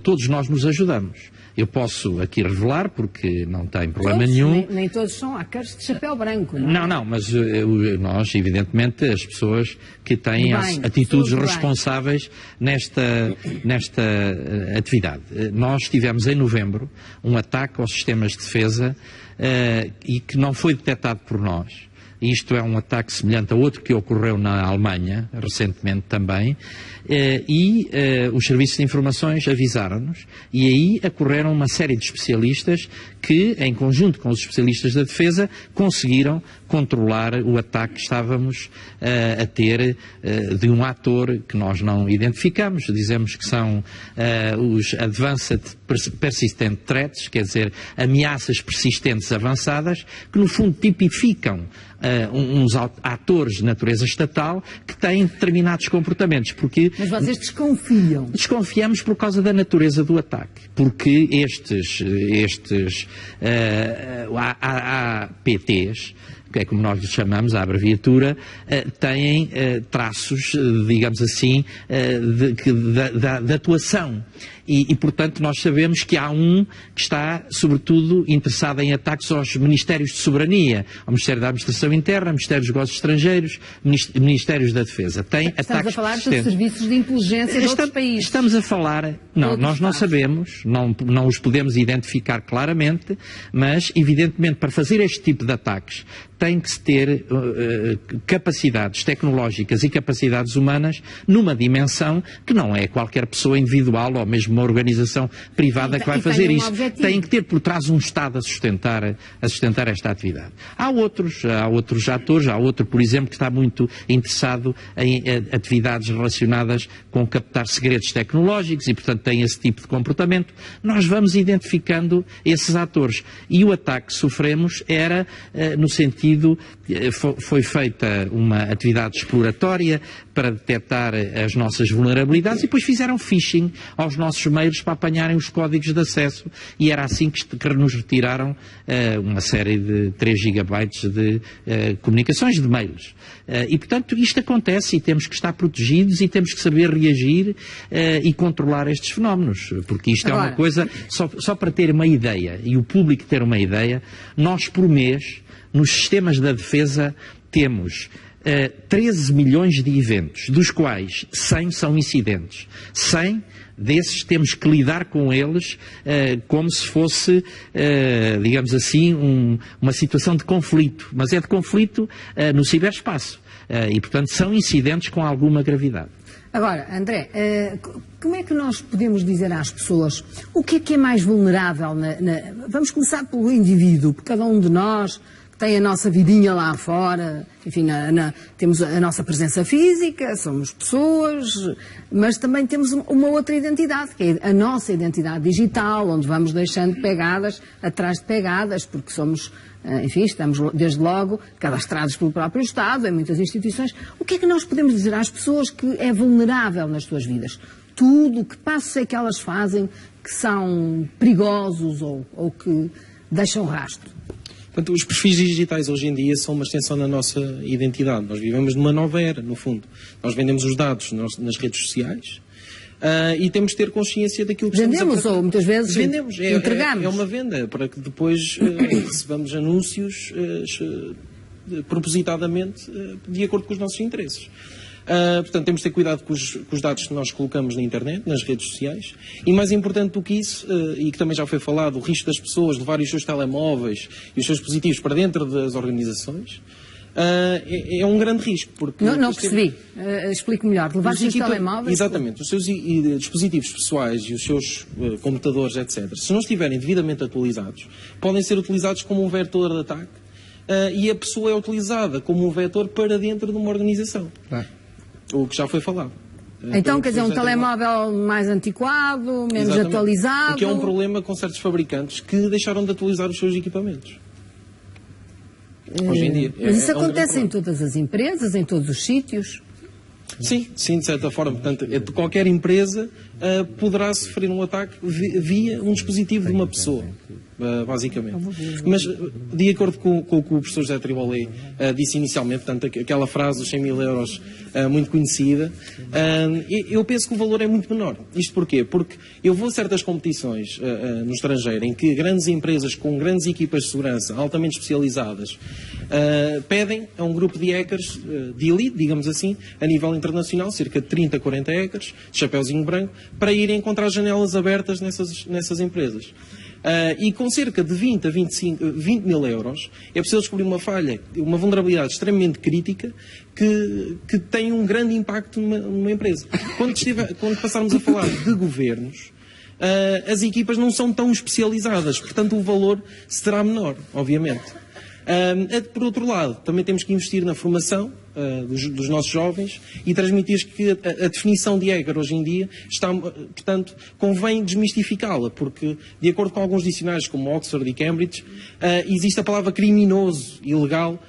todos nós nos ajudamos. Eu posso aqui revelar, porque não tem problema nenhum. Nem todos são hackers de chapéu branco, não é? Não, mas nós, evidentemente, as pessoas que têm atitudes responsáveis nesta atividade. Nós tivemos em novembro um ataque aos sistemas de defesa e que não foi detectado por nós. Isto é um ataque semelhante a outro que ocorreu na Alemanha, recentemente também, e os serviços de informações avisaram-nos, e aí acorreram uma série de especialistas que, em conjunto com os especialistas da defesa, conseguiram controlar o ataque que estávamos a ter de um ator que nós não identificamos. Dizemos que são os Advanced Persistent Threats, quer dizer, ameaças persistentes avançadas, que no fundo tipificam uns atores de natureza estatal que têm determinados comportamentos. Mas vocês desconfiam? Desconfiamos por causa da natureza do ataque. Porque estes APTs, que é como nós lhes chamamos, a abreviatura, têm traços, digamos assim, de atuação. E, portanto, nós sabemos que há um que está, sobretudo, interessado em ataques aos Ministérios de Soberania, ao Ministério da Administração Interna, ao Ministério dos Negócios Estrangeiros, Ministérios da Defesa. Estamos a falar de serviços de inteligência de outros países. Estamos a falar... Não, nós não sabemos, não os podemos identificar claramente, mas, evidentemente, para fazer este tipo de ataques, tem que se ter capacidades tecnológicas e capacidades humanas numa dimensão que não é qualquer pessoa individual ou mesmo uma organização privada que vai fazer isto. Tem que ter por trás um Estado a sustentar esta atividade. Há outros atores, há outro, por exemplo, que está muito interessado em atividades relacionadas com captar segredos tecnológicos e, portanto, tem esse tipo de comportamento. Nós vamos identificando esses atores. E o ataque que sofremos era no sentido, foi feita uma atividade exploratória para detectar as nossas vulnerabilidades e depois fizeram phishing aos nossos mails para apanharem os códigos de acesso e era assim que nos retiraram uma série de 3 gigabytes de comunicações de mails. E, portanto, isto acontece e temos que estar protegidos e temos que saber reagir e controlar estes fenómenos, porque isto é uma coisa, só para ter uma ideia e o público ter uma ideia, nós por mês, nos sistemas da defesa, temos 13 milhões de eventos, dos quais 100 são incidentes. 100 desses temos que lidar com eles como se fosse, digamos assim, uma situação de conflito. Mas é de conflito no ciberespaço. E, portanto, são incidentes com alguma gravidade. Agora, André, como é que nós podemos dizer às pessoas o que é mais vulnerável? Vamos começar pelo indivíduo, porque cada um de nós tem a nossa vidinha lá fora, enfim, temos a nossa presença física, somos pessoas, mas também temos uma outra identidade, que é a nossa identidade digital, onde vamos deixando pegadas atrás de pegadas, porque somos, enfim, estamos desde logo cadastrados pelo próprio Estado, em muitas instituições. O que é que nós podemos dizer às pessoas que é vulnerável nas suas vidas? Tudo, que passos é que elas fazem que são perigosos ou que deixam rastro? Portanto, os perfis digitais hoje em dia são uma extensão da nossa identidade. Nós vivemos numa nova era, no fundo. Nós vendemos os dados nas redes sociais e temos de ter consciência daquilo que vendemos ou muitas vezes vendemos. Entregamos. É uma venda para que depois recebamos anúncios propositadamente de acordo com os nossos interesses. Portanto, temos de ter cuidado com os dados que nós colocamos na internet, nas redes sociais, e mais importante do que isso, e que também já foi falado, o risco das pessoas levarem os seus telemóveis e os seus dispositivos para dentro das organizações, é um grande risco. Porque não percebi. Explico melhor. Levar os seus telemóveis... Exatamente. Os seus dispositivos pessoais e os seus computadores, etc., se não estiverem devidamente atualizados, podem ser utilizados como um vetor de ataque e a pessoa é utilizada como um vetor para dentro de uma organização. O que já foi falado. Então, quer dizer, um telemóvel mais antiquado, menos atualizado... O que é um problema com certos fabricantes que deixaram de atualizar os seus equipamentos. Hoje em dia. Mas isso acontece em todas as empresas, em todos os sítios? Sim, de certa forma. Portanto, qualquer empresa poderá sofrer um ataque via um dispositivo de uma pessoa, basicamente. Mas, de acordo com o que o professor José Tribolé disse inicialmente, portanto, aquela frase dos 100 mil euros muito conhecida, eu penso que o valor é muito menor. Isto porquê? Porque eu vou a certas competições no estrangeiro em que grandes empresas com grandes equipas de segurança altamente especializadas pedem a um grupo de hackers de elite, digamos assim, a nível internacional, cerca de 30, 40 hackers, de chapeuzinho branco, para irem encontrar janelas abertas nessas empresas. E com cerca de 20 a 20 mil euros é possível descobrir uma falha, uma vulnerabilidade extremamente crítica que tem um grande impacto numa empresa. Quando passarmos a falar de governos, as equipas não são tão especializadas, portanto o valor será menor, obviamente. Por outro lado, também temos que investir na formação dos nossos jovens e transmitir que a definição de hacker hoje em dia está, portanto, convém desmistificá-la, porque, de acordo com alguns dicionários como Oxford e Cambridge, existe a palavra criminoso, ilegal,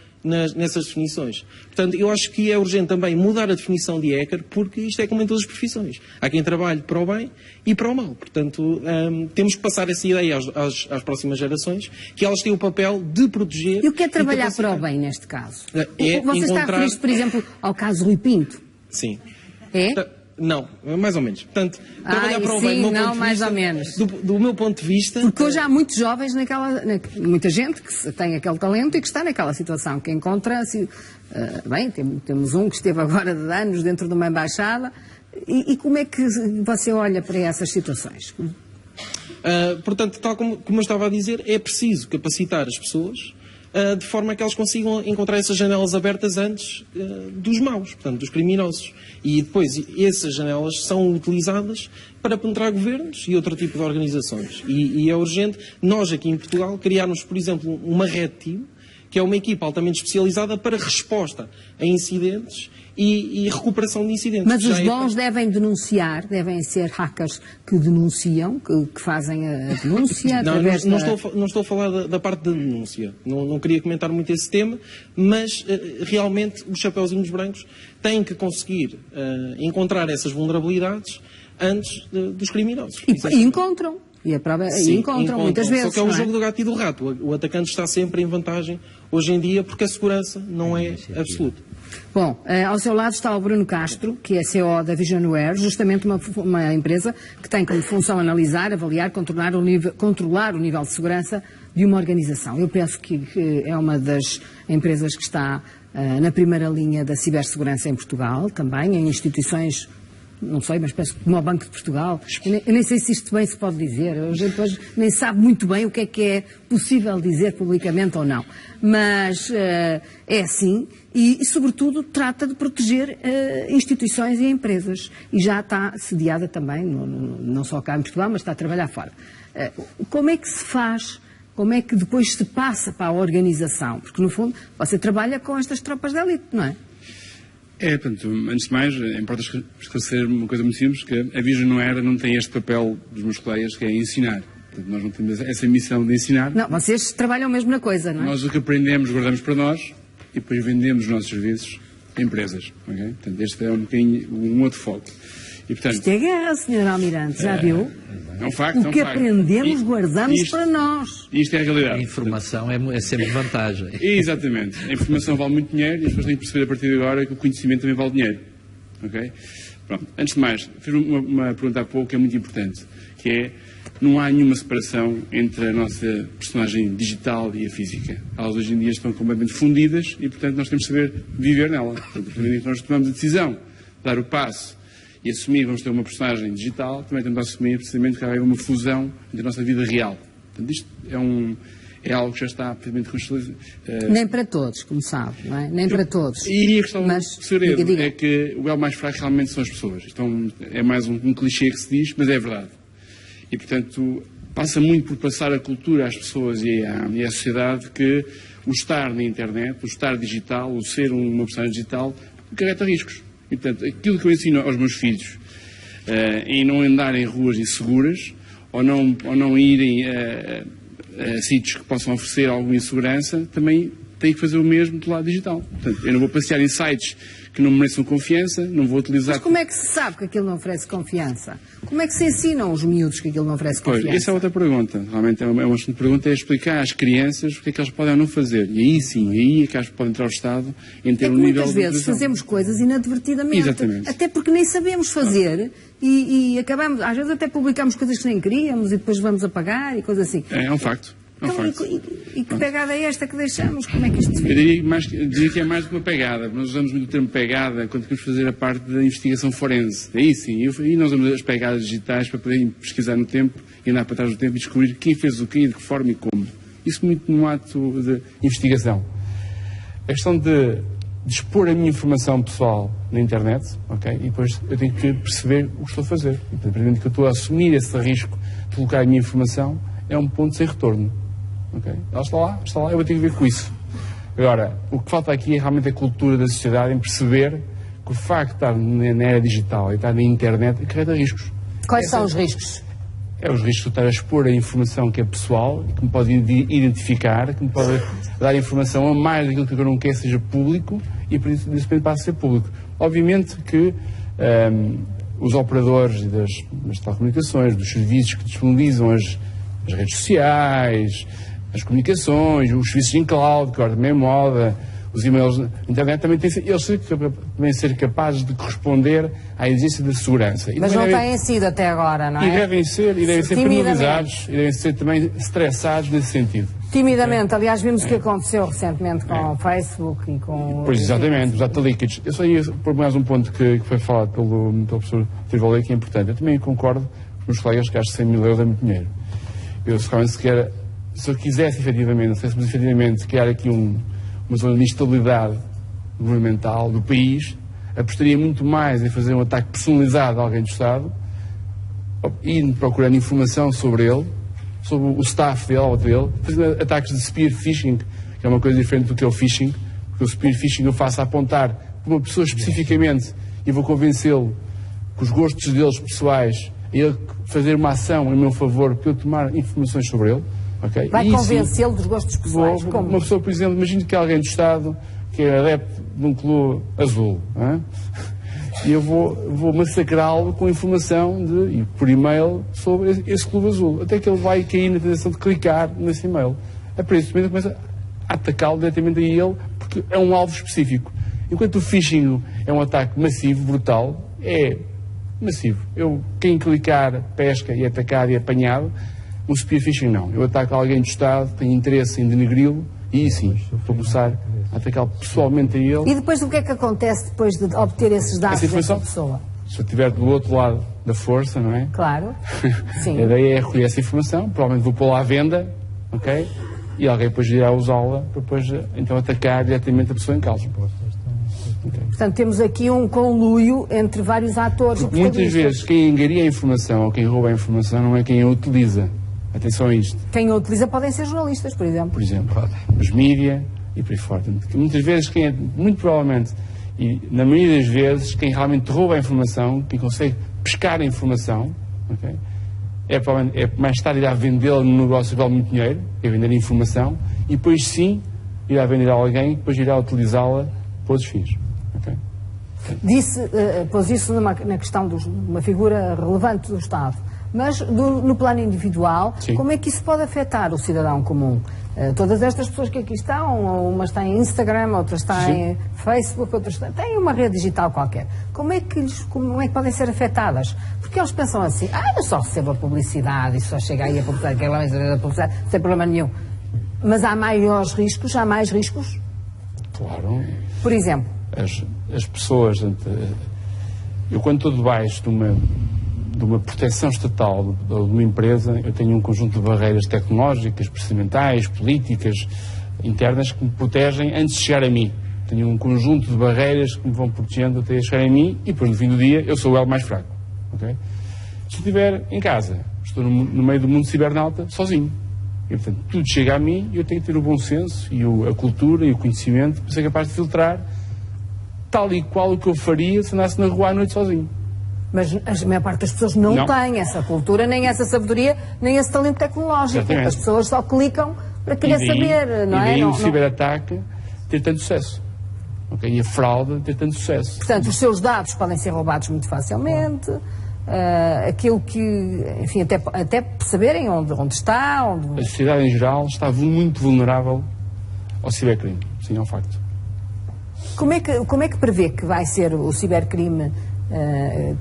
nessas definições. Portanto, eu acho que é urgente também mudar a definição de hacker, porque isto é como em todas as profissões. Há quem trabalhe para o bem e para o mal. Portanto, temos que passar essa ideia às próximas gerações, que elas têm o papel de proteger... E o que é trabalhar para o bem, neste caso? Você está a referir, por exemplo, ao caso Rui Pinto? Sim. É? Não, mais ou menos. Portanto, trabalhar para o bem, do meu ponto de vista... Porque hoje há muitos jovens muita gente que tem aquele talento e que está naquela situação, que encontra-se... temos um que esteve agora de anos dentro de uma embaixada. E como é que você olha para essas situações? Portanto, tal como eu estava a dizer, é preciso capacitar as pessoas de forma a que elas consigam encontrar essas janelas abertas antes dos maus, portanto, dos criminosos. E depois essas janelas são utilizadas para penetrar governos e outro tipo de organizações. E é urgente nós aqui em Portugal criarmos, por exemplo, uma Red Team, que é uma equipa altamente especializada para resposta a incidentes e recuperação de incidentes. Mas os bons devem denunciar, devem ser hackers que denunciam, que fazem a denúncia? Não estou a falar da parte da denúncia. Não queria comentar muito esse tema, mas realmente os chapeuzinhos brancos têm que conseguir encontrar essas vulnerabilidades antes dos criminosos. E encontram. E a prova encontram muitas vezes. Só que é o jogo do gato e do rato. O atacante está sempre em vantagem hoje em dia porque a segurança não é absoluta. Bom, ao seu lado está o Bruno Castro, que é CEO da Visionware, justamente uma empresa que tem como função analisar, avaliar, controlar o nível de segurança de uma organização. Eu penso que é uma das empresas que está na primeira linha da cibersegurança em Portugal, também em instituições... Não sei, mas penso que como o Banco de Portugal, eu nem sei se isto bem se pode dizer, a gente depois nem sabe muito bem o que é possível dizer publicamente ou não, mas é assim e sobretudo trata de proteger instituições e empresas e já está sediada também, não só cá em Portugal, mas está a trabalhar fora. Como é que se faz, como é que depois se passa para a organização? Porque no fundo você trabalha com estas tropas de elite, não é? Portanto, antes de mais, importa esclarecer uma coisa muito simples, que a Visionware não tem este papel dos meus colegas, que é ensinar. Portanto, nós não temos essa missão de ensinar. Não, vocês trabalham mesmo na coisa, não é? Nós o que aprendemos, guardamos para nós e depois vendemos os nossos serviços a empresas. Okay? Portanto, este é um outro foco. E, portanto, isto é guerra, Sr. Almirante, já viu? É um facto, o que aprendemos, guardamos para nós. Isto é a realidade. A informação é sempre vantagem. Exatamente. A informação vale muito dinheiro e as pessoas têm que perceber a partir de agora que o conhecimento também vale dinheiro. Ok? Pronto. Antes de mais, fiz uma pergunta há pouco que é muito importante, que é, não há nenhuma separação entre a nossa personagem digital e a física. Elas hoje em dia estão completamente fundidas e, portanto, nós temos que saber viver nela. Portanto, quando nós tomamos a decisão de dar o passo e assumir que vamos ter uma personagem digital, também temos que assumir precisamente que há uma fusão entre a nossa vida real. Portanto, isto é algo que já está perfeitamente constituído. Nem para todos, como sabe, não é? Nem para todos. E a questão do segredo diga. é que o elo mais fraco realmente são as pessoas. Então, é mais um clichê que se diz, mas é verdade. E, portanto, passa muito por passar a cultura às pessoas e à sociedade que o estar na internet, o estar digital, o ser uma personagem digital, acarreta riscos. E, portanto, aquilo que eu ensino aos meus filhos em não andar em ruas inseguras ou não irem a sítios que possam oferecer alguma insegurança, também tem que fazer o mesmo do lado digital. Portanto, eu não vou passear em sites que não mereçam confiança, não vou utilizar... Mas como é que se sabe que aquilo não oferece confiança? Como é que se ensinam os miúdos que aquilo não oferece confiança? Pois, essa é outra pergunta. Realmente é uma excelente pergunta, é explicar às crianças o que é que elas podem ou não fazer. E aí sim, aí é que elas podem entrar ao Estado em ter um nível de... muitas vezes fazemos coisas inadvertidamente. Exatamente. Até porque nem sabemos fazer e acabamos, às vezes até publicamos coisas que nem queríamos e depois vamos apagar e coisas assim. É um facto. Então, e que pegada é esta que deixamos? Como é que isto se Eu diria que é mais do que uma pegada. Nós usamos muito o termo pegada quando queremos fazer a parte da investigação forense. Aí sim, e nós usamos as pegadas digitais para poder pesquisar no tempo e andar para trás do tempo e descobrir quem fez o quê, de que forma e como. Isso muito num ato de investigação. A questão de expor a minha informação pessoal na internet, ok? E depois eu tenho que perceber o que estou a fazer. E, portanto, a partir do momento que eu estou a assumir esse risco de colocar a minha informação, é um ponto sem retorno. Okay. Ela está lá, eu vou ter que ver com isso. Agora, o que falta aqui é realmente a cultura da sociedade em perceber que o facto de estar na era digital e estar na internet acarreta riscos. Quais são os riscos? É os riscos de estar a expor a informação que é pessoal, que me pode identificar, que me pode dar informação a mais daquilo que eu não quero seja público e por isso passa a ser público. Obviamente que os operadores das telecomunicações, dos serviços que disponibilizam as redes sociais, as comunicações, os serviços em cloud, que agora também é moda, os e-mails na internet, também têm ser capazes de corresponder à exigência da segurança. Mas não têm sido até agora, não é? E devem ser penalizados, e devem ser também estressados nesse sentido. Timidamente, aliás, vimos o que aconteceu recentemente com o Facebook e com... Pois, exatamente, os data leakage. Eu só ia por mais um ponto que foi falado pelo professor Trivalei, que é importante. Eu também concordo com os meus colegas que acho que 100 mil euros é muito dinheiro. Se eu quisesse efetivamente criar aqui uma zona de instabilidade governamental do país, apostaria muito mais em fazer um ataque personalizado a alguém do Estado e procurando informação sobre ele, sobre o staff dele, fazendo ataques de spear phishing, que é uma coisa diferente do que é o phishing, porque o spear phishing eu faço a apontar para uma pessoa especificamente e vou convencê-lo que os gostos deles pessoais, a ele fazer uma ação em meu favor para eu tomar informações sobre ele. Okay. Vai convencê-lo dos gostos pessoais? Como? Uma pessoa, por exemplo, imagine que alguém do Estado que é adepto de um clube azul, e eu vou massacrá-lo com informação por e-mail sobre esse clube azul, até que ele vai cair na tentação de clicar nesse e-mail. É por isso que começa a atacá-lo diretamente a ele, porque é um alvo específico. Enquanto o phishing é um ataque massivo, brutal, é massivo. Quem clicar, pesca e é atacado e é apanhado. Um spear phishing não. Eu ataco alguém do Estado, tenho interesse em denegri-lo e sim, vou começar a atacá-lo pessoalmente a ele. E depois o que é que acontece depois de obter esses dados dessa pessoa? Se eu estiver do outro lado da força, não é? Claro. Sim. A ideia é recolher essa informação, provavelmente vou pô-la à venda, ok? E alguém depois irá usá-la para depois então atacar diretamente a pessoa em causa. Okay. Portanto, temos aqui um conluio entre vários atores. Muitas vezes quem engaria a informação ou quem rouba a informação não é quem a utiliza. Atenção a isto. Quem a utiliza podem ser jornalistas, por exemplo. Por exemplo, os mídia e por aí fora. Muitas vezes, muito provavelmente, e na maioria das vezes, quem realmente rouba a informação, quem consegue pescar a informação, okay, é mais tarde irá vendê-la no negócio que vale muito dinheiro, é vender a informação, e depois sim irá vender a alguém e depois irá utilizá-la para outros fins. Okay? Pôs isso na questão de uma figura relevante do Estado. Mas no plano individual, sim, como é que isso pode afetar o cidadão comum? Todas estas pessoas que aqui estão, umas têm Instagram, outras têm, sim, Facebook, outras têm uma rede digital qualquer. Como é que podem ser afetadas? Porque eles pensam assim, eu só recebo a publicidade e só chega aí a publicidade, sem problema nenhum. Mas há maiores riscos? Há mais riscos? Claro. Por exemplo? As pessoas... Eu quando estou debaixo de de uma proteção estatal de uma empresa, eu tenho um conjunto de barreiras tecnológicas, procedimentais, políticas, internas, que me protegem antes de chegar a mim. Tenho um conjunto de barreiras que me vão protegendo até chegar a mim e depois, no fim do dia, eu sou o elo mais fraco. Okay? Se eu estiver em casa, estou no meio do mundo cibernauta, sozinho. E, portanto, tudo chega a mim e eu tenho que ter o bom senso e a cultura e o conhecimento para ser capaz de filtrar tal e qual o que eu faria se andasse na rua à noite sozinho. Mas a maior parte das pessoas não tem essa cultura, nem essa sabedoria, nem esse talento tecnológico. Exatamente. As pessoas só clicam para querer saber, não é? E daí o ciberataque ter tanto sucesso. Okay? E a fraude ter tanto sucesso. Portanto, os seus dados podem ser roubados muito facilmente. Aquilo que, enfim, até saberem onde está. A sociedade em geral está muito vulnerável ao cibercrime. Sim, é um facto. Como é que prevê que vai ser o cibercrime?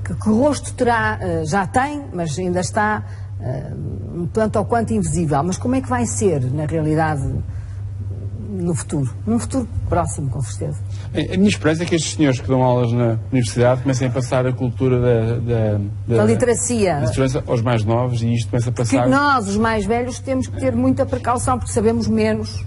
Que rosto terá? Já tem, mas ainda está um tanto ou quanto invisível. Mas como é que vai ser, na realidade, no futuro? Num futuro próximo, com certeza. A minha esperança é que estes senhores que dão aulas na universidade comecem a passar a cultura da literacia da segurança aos mais novos, e isto começa a passar... Que nós, os mais velhos, temos que ter muita precaução, porque sabemos menos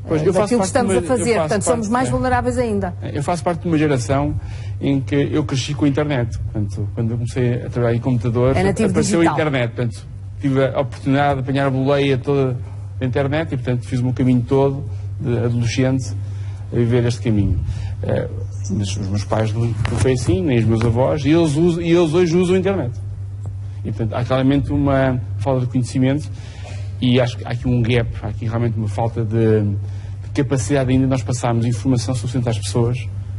daquilo que estamos a fazer. Portanto, somos mais vulneráveis ainda. Eu faço parte de uma geração em que eu cresci com a internet. Portanto, quando eu comecei a trabalhar em computador, apareceu a internet. Portanto, tive a oportunidade de apanhar a boleia toda da internet e, portanto, fiz o meu caminho todo de adolescente a viver este caminho. Mas os meus pais não foi assim, nem os meus avós, e eles hoje usam a internet. E, portanto, há claramente uma falta de conhecimento e acho que há aqui um gap, há aqui realmente uma falta de capacidade ainda de nós passarmos informação suficiente às pessoas,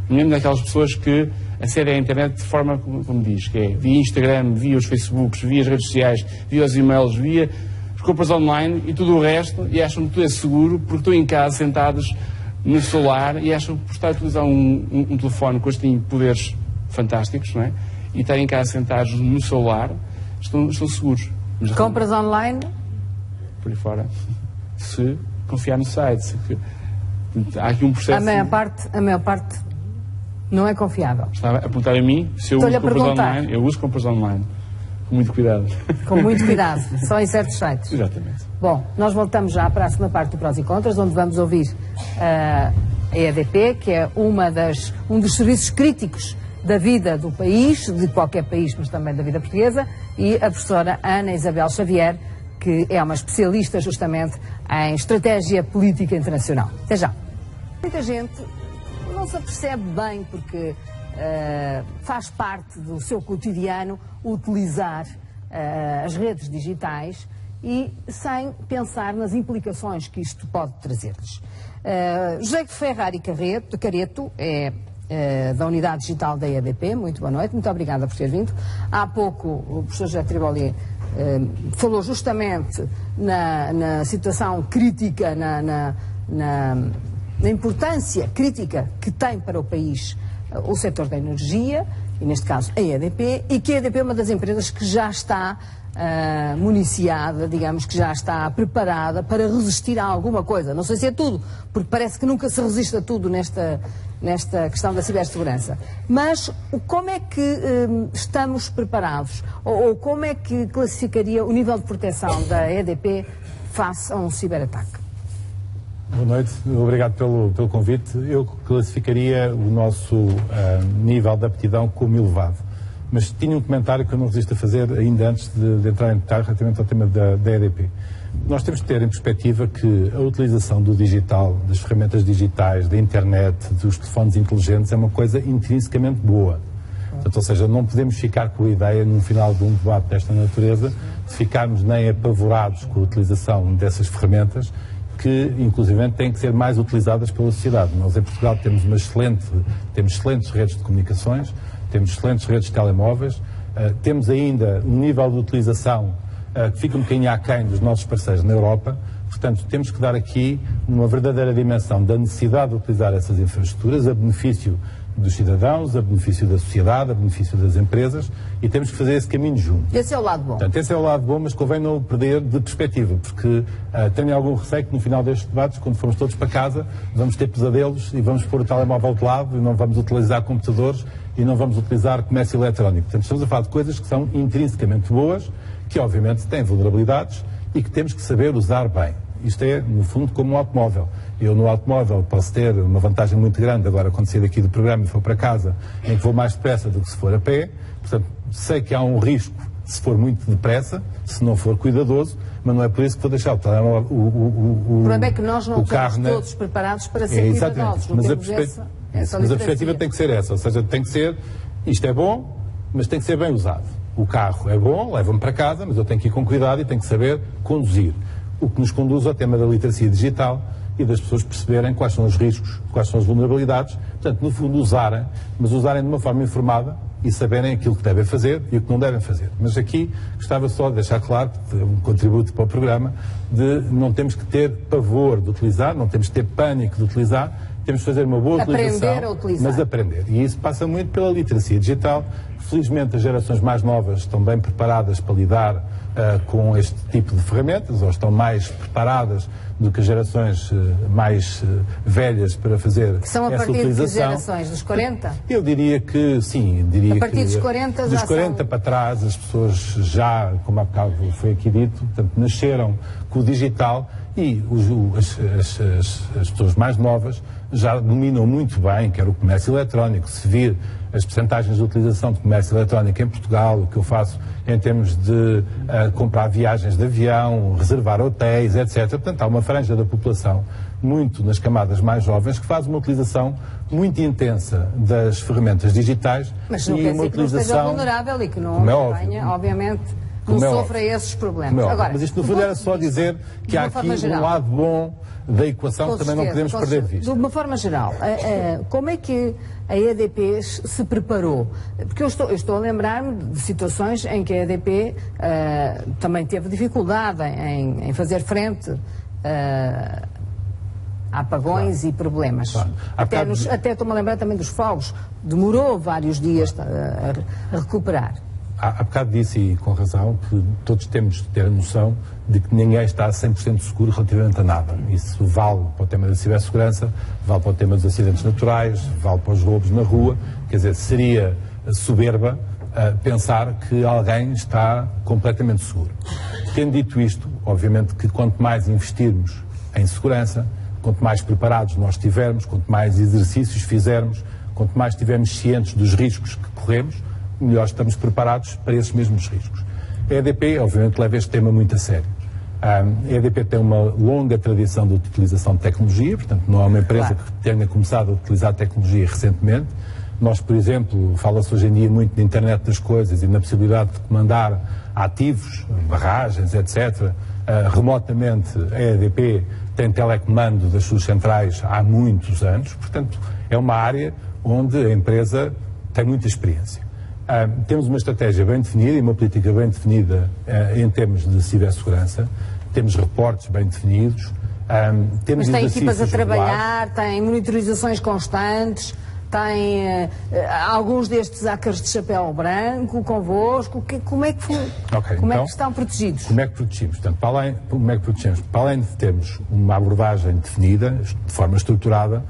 mesmo daquelas pessoas que acedem à internet de forma, como diz, que é via Instagram, via os Facebooks, via as redes sociais, via os e-mails, via as compras online e tudo o resto, e acham que tudo é seguro porque estão em casa sentados no celular e acham que por estar a utilizar um telefone que hoje tem poderes fantásticos, não é? E estarem em casa sentados no celular, estão seguros. Mas compras online? Por aí fora. Se confiar no site. Há aqui um processo... A maior parte não é confiável. Estava a apontar a mim, se eu uso compras online, eu uso compras online. Com muito cuidado. Com muito cuidado, só em certos sites. Exatamente. Bom, nós voltamos já para a segunda parte do Prós e Contras, onde vamos ouvir a EDP, que é um dos serviços críticos da vida do país, de qualquer país, mas também da vida portuguesa, e a professora Ana Isabel Xavier, que é uma especialista justamente em estratégia política internacional. Até já. Muita gente não se apercebe bem porque faz parte do seu cotidiano utilizar as redes digitais e sem pensar nas implicações que isto pode trazer-lhes. José Ferrari Careto é da Unidade Digital da EDP. Muito boa noite, muito obrigada por ter vindo. Há pouco o professor José Triboli falou justamente na situação crítica, na importância crítica que tem para o país o setor da energia, e neste caso a EDP, e que a EDP é uma das empresas que já está municiada, digamos que já está preparada para resistir a alguma coisa. Não sei se é tudo, porque parece que nunca se resiste a tudo nesta questão da cibersegurança. Mas como é que estamos preparados? Ou como é que classificaria o nível de proteção da EDP face a um ciberataque? Boa noite, obrigado pelo convite. Eu classificaria o nosso nível de aptidão como elevado. Mas tinha um comentário que eu não resisto a fazer ainda antes de entrar em detalhe relativamente ao tema da EDP. Nós temos que ter em perspectiva que a utilização do digital, das ferramentas digitais, da internet, dos telefones inteligentes é uma coisa intrinsecamente boa. Portanto, ou seja, não podemos ficar com a ideia, no final de um debate desta natureza, de ficarmos nem apavorados com a utilização dessas ferramentas, que inclusivamente têm que ser mais utilizadas pela sociedade. Nós em Portugal temos excelentes redes de comunicações, temos excelentes redes de telemóveis, temos ainda um nível de utilização que fica um bocadinho aquém dos nossos parceiros na Europa. Portanto, temos que dar aqui uma verdadeira dimensão da necessidade de utilizar essas infraestruturas a benefício dos cidadãos, a benefício da sociedade, a benefício das empresas, e temos que fazer esse caminho junto. Esse é o lado bom. Portanto, esse é o lado bom, mas convém não perder de perspectiva, porque tenho algum receio que no final destes debates, quando formos todos para casa, vamos ter pesadelos e vamos pôr o telemóvel de lado e não vamos utilizar computadores e não vamos utilizar comércio eletrónico. Portanto, estamos a falar de coisas que são intrinsecamente boas, que obviamente têm vulnerabilidades e que temos que saber usar bem. Isto é, no fundo, como um automóvel. Eu no automóvel posso ter uma vantagem muito grande agora quando sair daqui do programa e for para casa, em que vou mais depressa do que se for a pé. Portanto, sei que há um risco se for muito depressa, se não for cuidadoso, mas não é por isso que vou deixar o problema é que nós não estamos todos preparados para ser cuidadosos. Mas a perspectiva tem que ser essa, ou seja, tem que ser, isto é bom, mas tem que ser bem usado. O carro é bom, leva-me para casa, mas eu tenho que ir com cuidado e tenho que saber conduzir. O que nos conduz ao tema da literacia digital e das pessoas perceberem quais são os riscos, quais são as vulnerabilidades. Portanto, no fundo, usarem, mas usarem de uma forma informada e saberem aquilo que devem fazer e o que não devem fazer. Mas aqui gostava só de deixar claro, um contributo para o programa, de não temos que ter pavor de utilizar, não temos que ter pânico de utilizar, temos que fazer uma boa utilização, mas aprender. E isso passa muito pela literacia digital. Felizmente as gerações mais novas estão bem preparadas para lidar com este tipo de ferramentas, ou estão mais preparadas do que as gerações mais velhas para fazer essa utilização. São a partir de que gerações? Dos 40? Eu diria que sim. A partir dos 40 dos 40 para trás, as pessoas já, como há bocado foi aqui dito, portanto, nasceram com o digital e as pessoas mais novas já dominam muito bem, quer o comércio eletrónico. Se vir as percentagens de utilização de comércio eletrónico em Portugal, o que eu faço em termos de comprar viagens de avião, reservar hotéis, etc. Portanto, há uma franja da população, muito nas camadas mais jovens, que faz uma utilização muito intensa das ferramentas digitais. Mas não quer dizer que não esteja vulnerável e que não tenha, obviamente, não sofra esses problemas. Agora, mas isto no fundo era só dizer que há aqui um lado bom da equação que também não podemos perder de vista. De uma forma geral, como é que a EDP se preparou? Porque eu estou a lembrar-me de situações em que a EDP também teve dificuldade em fazer frente a apagões e problemas. Claro. Até estou-me a lembrar também dos fogos. Demorou vários dias a recuperar. Há bocado disse, e com razão, que todos temos de ter a noção de que ninguém está 100% seguro relativamente a nada. Isso vale para o tema da cibersegurança, vale para o tema dos acidentes naturais, vale para os roubos na rua. Quer dizer, seria soberba pensar que alguém está completamente seguro. Tendo dito isto, obviamente que quanto mais investirmos em segurança, quanto mais preparados nós estivermos, quanto mais exercícios fizermos, quanto mais estivermos cientes dos riscos que corremos, melhor estamos preparados para esses mesmos riscos. A EDP, obviamente, leva este tema muito a sério. A EDP tem uma longa tradição de utilização de tecnologia, portanto, não é uma empresa que tenha começado a utilizar tecnologia recentemente. Nós, por exemplo, fala-se hoje em dia muito na internet das coisas e na possibilidade de comandar ativos, barragens, etc. Remotamente, a EDP tem telecomando das suas centrais há muitos anos, portanto, é uma área onde a empresa tem muita experiência. Temos uma estratégia bem definida e uma política bem definida em termos de cibersegurança, temos reportes bem definidos, temos mas tem equipas a trabalhar, tem monitorizações constantes, tem alguns destes hackers de chapéu branco convosco, como é que que estão protegidos? Como é que protegemos? Portanto, para além de termos uma abordagem definida, de forma estruturada,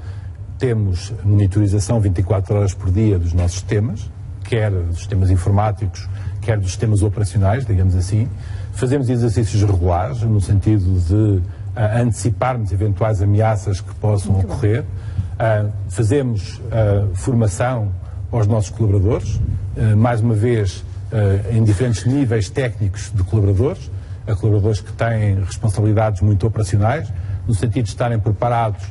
temos monitorização 24 horas por dia dos nossos sistemas, quer dos sistemas informáticos, quer dos sistemas operacionais, digamos assim. Fazemos exercícios regulares, no sentido de anteciparmos eventuais ameaças que possam ocorrer. Fazemos formação aos nossos colaboradores, mais uma vez em diferentes níveis técnicos de colaboradores, colaboradores que têm responsabilidades muito operacionais, no sentido de estarem preparados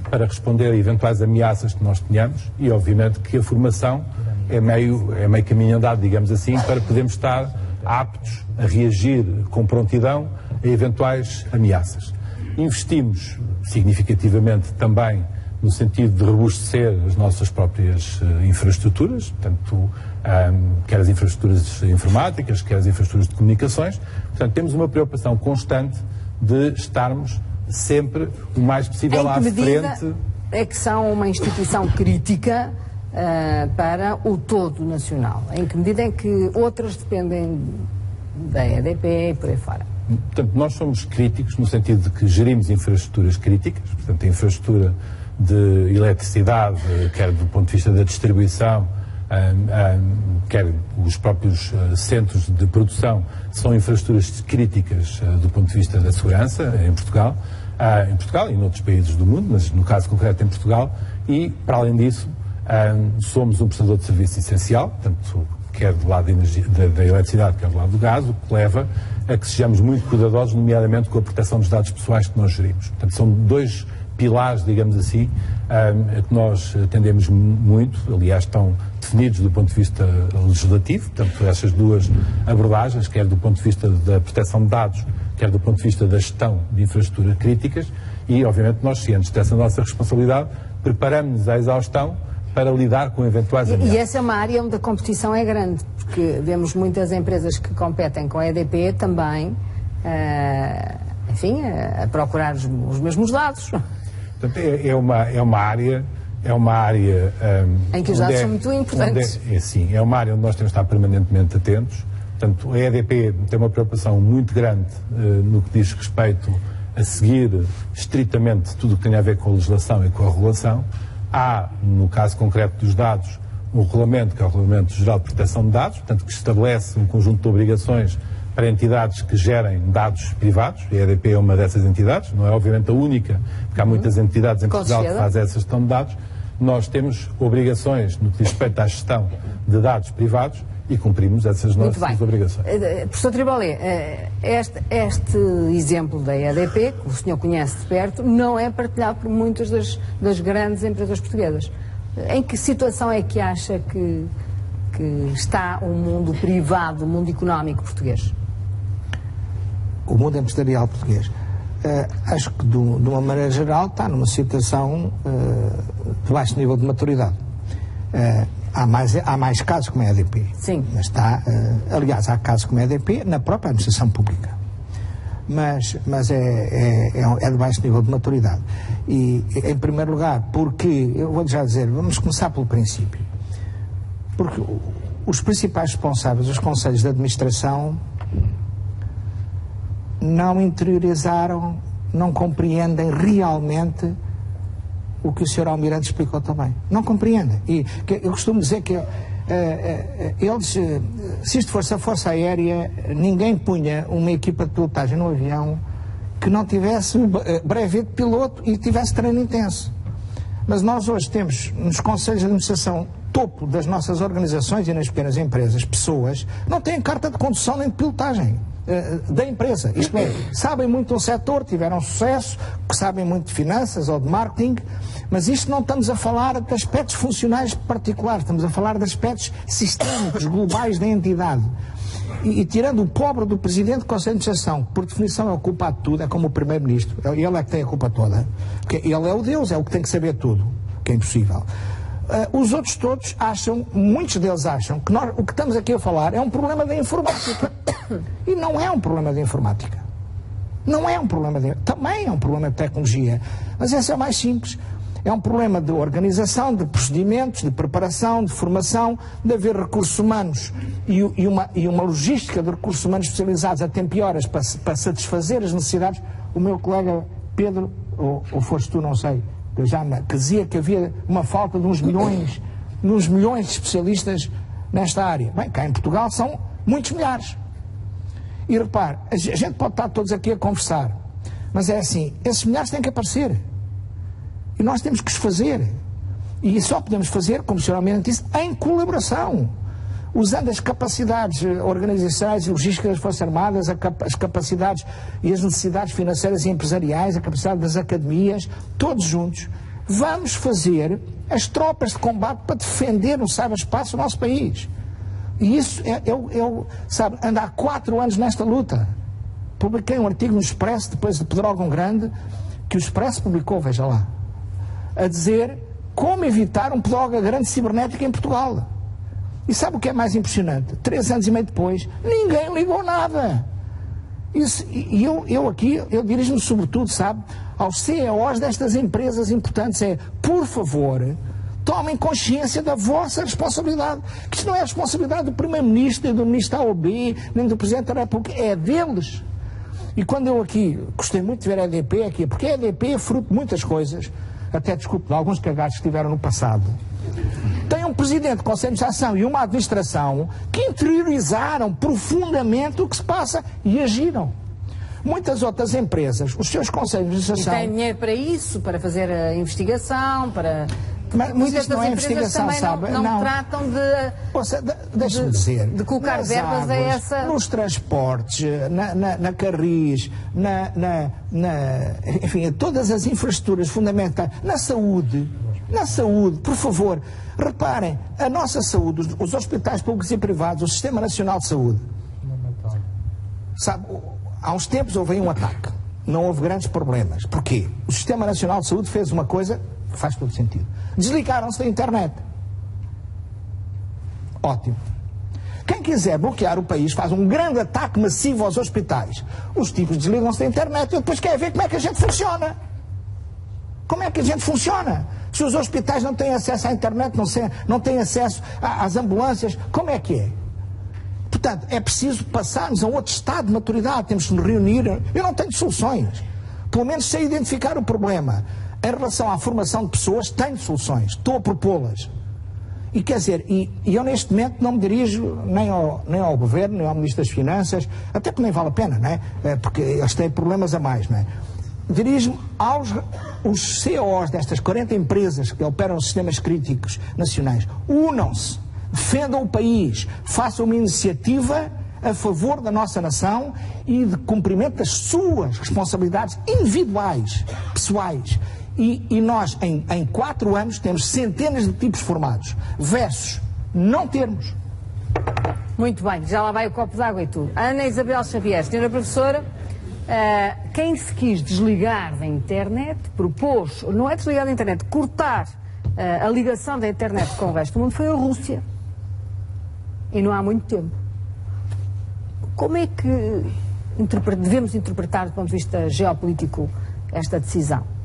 para responder a eventuais ameaças que nós tenhamos e, obviamente, que a formação é meio caminho andado, digamos assim, para podermos estar aptos a reagir com prontidão a eventuais ameaças. Investimos significativamente também no sentido de robustecer as nossas próprias infraestruturas, portanto, quer as infraestruturas informáticas, quer as infraestruturas de comunicações. Portanto, temos uma preocupação constante de estarmos sempre o mais possível à frente. É que são uma instituição crítica para o todo nacional? Em que medida é que outras dependem da EDP e por aí fora? Portanto, nós somos críticos no sentido de que gerimos infraestruturas críticas, portanto, a infraestrutura de eletricidade, quer do ponto de vista da distribuição, quer os próprios centros de produção, são infraestruturas críticas do ponto de vista da segurança em Portugal e noutros países do mundo, mas no caso concreto em Portugal, e para além disso somos um prestador de serviço essencial, portanto, quer do lado da eletricidade, quer do lado do gás, o que leva a que sejamos muito cuidadosos, nomeadamente com a proteção dos dados pessoais que nós gerimos. Portanto, são dois pilares, digamos assim, que nós atendemos muito, aliás, estão definidos do ponto de vista legislativo, portanto, essas duas abordagens, quer do ponto de vista da proteção de dados, quer do ponto de vista da gestão de infraestruturas críticas, e, obviamente, nós, cientes dessa nossa responsabilidade, preparamos-nos à exaustão para lidar com eventuais ameaças. E essa é uma área onde a competição é grande, porque vemos muitas empresas que competem com a EDP também, a procurar os mesmos dados. Portanto, é uma área em que os dados são muito importantes. É uma área onde nós temos de estar permanentemente atentos. Portanto, a EDP tem uma preocupação muito grande no que diz respeito a seguir estritamente tudo o que tem a ver com a legislação e com a regulação. Há, no caso concreto dos dados, um regulamento, que é o Regulamento Geral de Proteção de Dados, portanto, que estabelece um conjunto de obrigações para entidades que gerem dados privados. A EDP é uma dessas entidades, não é obviamente a única, porque há muitas entidades em Portugal que fazem essa gestão de dados. Nós temos obrigações no que diz respeito à gestão de dados privados e cumprimos essas nossas obrigações. Professor Tribalé, este exemplo da EDP, que o senhor conhece de perto, não é partilhado por muitas das grandes empresas portuguesas. Em que situação é que acha que está o mundo privado, o mundo económico português? O mundo empresarial português. Acho que, de uma maneira geral, está numa situação de baixo nível de maturidade. Há mais casos como a EDP. Sim. Mas aliás, há casos como a EDP na própria administração pública. Mas é de baixo nível de maturidade. E, em primeiro lugar, porque, eu vou já dizer, vamos começar pelo princípio. Porque os principais responsáveis, os conselhos de administração, não interiorizaram, não compreendem realmente o que o Sr. Almirante explicou também. Não compreendem. E eu costumo dizer que eles, se isto fosse a Força Aérea, ninguém punha uma equipa de pilotagem no avião que não tivesse brevet de piloto e tivesse treino intenso. Mas nós hoje temos, nos conselhos de administração, topo das nossas organizações e nas pequenas empresas, pessoas que não têm carta de condução nem de pilotagem da empresa. Isto é, sabem muito do setor, tiveram sucesso, sabem muito de finanças ou de marketing, mas isto não estamos a falar de aspectos funcionais particulares, estamos a falar de aspectos sistémicos, globais da entidade. E tirando o pobre do Presidente do Conselho de Administração, que por definição é o culpado de tudo, é como o Primeiro-Ministro, ele é que tem a culpa toda, porque ele é o Deus, é o que tem que saber tudo, que é impossível. Os outros todos acham, muitos deles acham, que o que estamos aqui a falar é um problema da informática. E não é um problema da informática. Não é um problema também é um problema de tecnologia, mas esse é o mais simples. É um problema de organização, de procedimentos, de preparação, de formação, de haver recursos humanos e uma logística de recursos humanos especializados a tempo e horas para satisfazer as necessidades. O meu colega Pedro, ou foste tu, não sei, que dizia que havia uma falta de uns milhões de especialistas nesta área. Bem, cá em Portugal são muitos milhares. E repare, a gente pode estar todos aqui a conversar, mas é assim, esses milhares têm que aparecer. E nós temos que os fazer. E só podemos fazer, como o Sr. Almirante disse, em colaboração. Usando as capacidades organizacionais e logísticas das Forças Armadas, as capacidades e as necessidades financeiras e empresariais, a capacidade das academias, todos juntos, vamos fazer as tropas de combate para defender no cyberespaço o nosso país. E isso sabe, ando há 4 anos nesta luta. Publiquei um artigo no Expresso, depois de Pedrógão Grande, que o Expresso publicou, veja lá, a dizer como evitar um Pedrógão Grande cibernético em Portugal. E sabe o que é mais impressionante? 3 anos e meio depois, ninguém ligou nada. E eu aqui, eu dirijo-me sobretudo, sabe, aos CEOs destas empresas importantes, por favor, tomem consciência da vossa responsabilidade. Que isto não é a responsabilidade do Primeiro-Ministro, do Ministro da OB, nem do Presidente da República, é deles. E quando eu aqui gostei muito de ver a EDP aqui, porque a EDP é fruto de muitas coisas, até desculpe, de alguns cagados que tiveram no passado. Tem um presidente do Conselho de Administração e uma administração que interiorizaram profundamente o que se passa e agiram. Muitas outras empresas, os seus conselhos de administração... E têm dinheiro para isso, para fazer a investigação, para... Mas muitas não é investigação, sabe? Não tratam deixa-me dizer, de colocar verbas a essa... Nos transportes, na Carris, enfim, todas as infraestruturas fundamentais, na saúde, por favor, reparem, a nossa saúde, os hospitais públicos e privados, o Sistema Nacional de Saúde, sabe, há uns tempos houve um ataque, não houve grandes problemas. Porquê? O Sistema Nacional de Saúde fez uma coisa que faz todo sentido. Desligaram-se da internet. Ótimo. Quem quiser bloquear o país faz um grande ataque massivo aos hospitais. Os tipos desligam-se da internet e depois querem ver como é que a gente funciona. Como é que a gente funciona? Se os hospitais não têm acesso à internet, não têm acesso às ambulâncias, como é que é? Portanto, é preciso passarmos a outro estado de maturidade. Temos que nos reunir. Eu não tenho soluções. Pelo menos sei identificar o problema. Em relação à formação de pessoas, tenho soluções. Estou a propô-las. E quer dizer, eu neste momento não me dirijo nem ao Governo, nem ao Ministro das Finanças, até porque nem vale a pena, não é? Porque eles têm problemas a mais, não é? Dirijo-me aos CEOs destas 40 empresas que operam nos sistemas críticos nacionais. Unam-se, defendam o país, façam uma iniciativa a favor da nossa nação e de cumprimento das suas responsabilidades individuais, pessoais. E nós, em 4 anos, temos centenas de tipos formados, versus não termos. Muito bem, já lá vai o copo d'água e tudo. Ana Isabel Xavier, senhora professora, quem se quis desligar da internet, propôs, não é desligar da internet, cortar a ligação da internet com o resto do mundo foi a Rússia. E não há muito tempo. Como é que devemos interpretar, do ponto de vista geopolítico, esta decisão?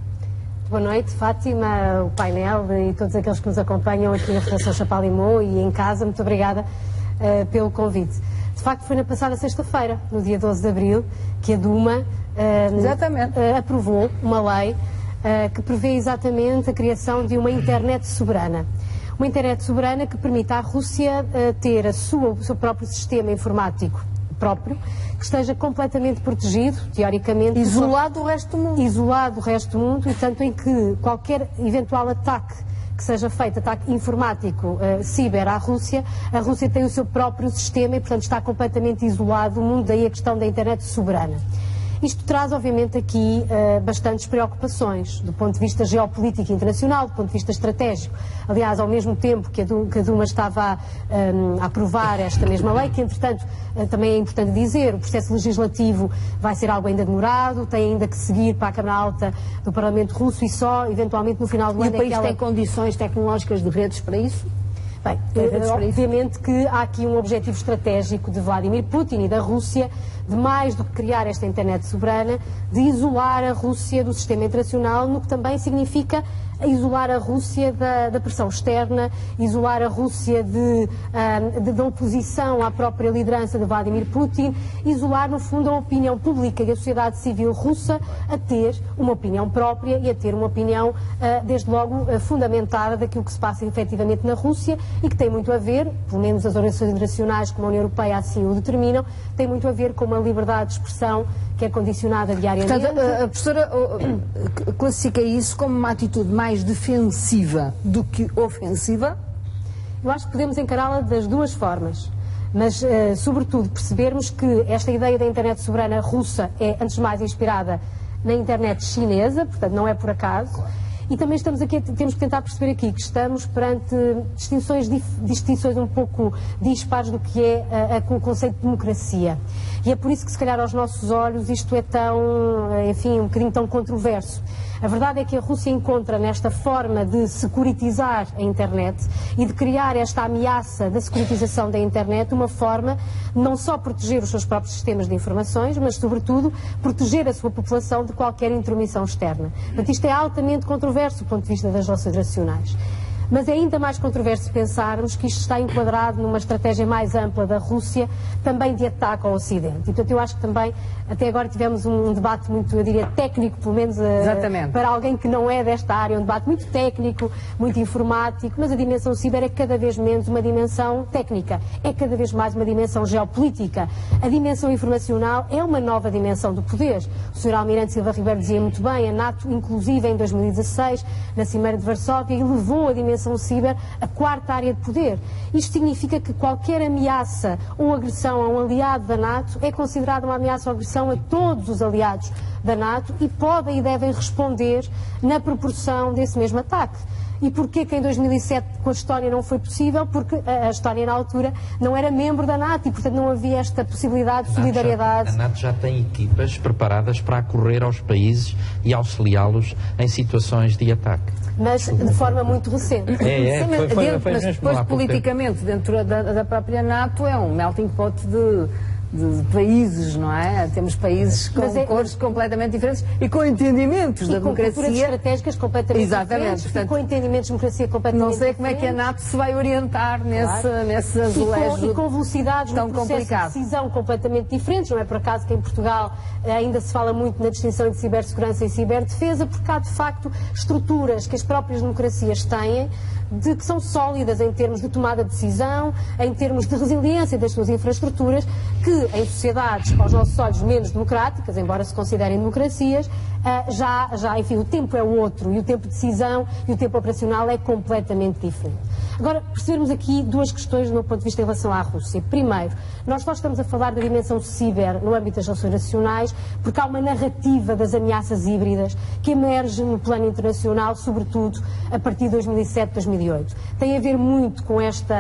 Boa noite, Fátima, o painel e todos aqueles que nos acompanham aqui na Fundação Chapalimau e em casa. Muito obrigada pelo convite. De facto, foi na passada sexta-feira, no dia 12 de abril, que a Duma aprovou uma lei que prevê exatamente a criação de uma internet soberana. Uma internet soberana que permita à Rússia ter o seu próprio sistema informático próprio, que esteja completamente protegido, teoricamente... Isolado do resto do mundo. Isolado do resto do mundo, e tanto em que qualquer eventual ataque que seja feito, ataque informático, ciber à Rússia, a Rússia tem o seu próprio sistema e, portanto, está completamente isolado do mundo, daí a questão da internet soberana. Isto traz, obviamente, aqui bastantes preocupações, do ponto de vista geopolítico internacional, do ponto de vista estratégico. Aliás, ao mesmo tempo que a Duma estava a aprovar esta mesma lei, que, entretanto, também é importante dizer, o processo legislativo vai ser algo ainda demorado, tem ainda que seguir para a Câmara Alta do Parlamento Russo e só, eventualmente, no final do ano... E o país tem condições tecnológicas de redes para isso? Bem, obviamente que há aqui um objetivo estratégico de Vladimir Putin e da Rússia, de mais do que criar esta internet soberana, de isolar a Rússia do sistema internacional, no que também significa isolar a Rússia da pressão externa, isolar a Rússia da oposição à própria liderança de Vladimir Putin, isolar, no fundo, a opinião pública e a sociedade civil russa a ter uma opinião própria e a ter uma opinião, desde logo, fundamentada daquilo que se passa efetivamente na Rússia e que tem muito a ver, pelo menos as organizações internacionais como a União Europeia assim o determinam, tem muito a ver com uma liberdade de expressão que é condicionada diariamente. Portanto, a professora classifica isso como uma atitude mais defensiva do que ofensiva? Eu acho que podemos encará-la das duas formas, mas, sobretudo, percebermos que esta ideia da internet soberana russa é, antes de mais, inspirada na internet chinesa, portanto, não é por acaso. Claro. E também estamos aqui, temos que tentar perceber aqui que estamos perante distinções um pouco dispares do que é o conceito de democracia. E é por isso que, se calhar, aos nossos olhos, isto é um bocadinho tão controverso. A verdade é que a Rússia encontra nesta forma de securitizar a internet e de criar esta ameaça da securitização da internet uma forma de não só proteger os seus próprios sistemas de informações, mas, sobretudo, proteger a sua população de qualquer intromissão externa. Portanto, isto é altamente controverso do ponto de vista das relações internacionais. Mas é ainda mais controverso pensarmos que isto está enquadrado numa estratégia mais ampla da Rússia, também de ataque ao Ocidente. E, portanto, eu acho que também, até agora tivemos um debate muito, eu diria, técnico, pelo menos para alguém que não é desta área, um debate muito técnico, muito informático, mas a dimensão ciber é cada vez menos uma dimensão técnica, é cada vez mais uma dimensão geopolítica. A dimensão informacional é uma nova dimensão do poder. O Sr. Almirante Silva Ribeiro dizia muito bem, a NATO, inclusive em 2016, na Cimeira de Varsóvia, elevou a dimensão ciber a quarta área de poder. Isto significa que qualquer ameaça ou agressão a um aliado da NATO é considerada uma ameaça ou agressão a todos os aliados da NATO e podem e devem responder na proporção desse mesmo ataque. E porquê que em 2007 com a Estónia não foi possível? Porque a Estónia na altura não era membro da NATO e, portanto, não havia esta possibilidade de solidariedade. A NATO já tem equipas preparadas para acorrer aos países e auxiliá-los em situações de ataque. Mas de forma muito recente. Mas depois, politicamente, dentro da própria NATO, é um melting pot de países, não é? Temos países com cores completamente diferentes e com entendimentos da democracia. Com culturas estratégicas completamente diferentes. Portanto, e com entendimentos de democracia completamente diferentes. Não sei como é que a NATO se vai orientar nesse azulejo e com velocidades tão no processo complicado. de decisão completamente diferentes. Não é por acaso que em Portugal ainda se fala muito na distinção entre cibersegurança e ciberdefesa, porque há de facto estruturas que as próprias democracias têm que são sólidas em termos de tomada de decisão, em termos de resiliência das suas infraestruturas, que em sociedades, aos nossos olhos, menos democráticas, embora se considerem democracias, enfim, o tempo é o outro e o tempo de decisão e o tempo operacional é completamente diferente. Agora, percebermos aqui duas questões do meu ponto de vista em relação à Rússia. Primeiro, nós só estamos a falar da dimensão ciber no âmbito das relações nacionais porque há uma narrativa das ameaças híbridas que emerge no plano internacional, sobretudo a partir de 2007, 2008. Tem a ver muito com este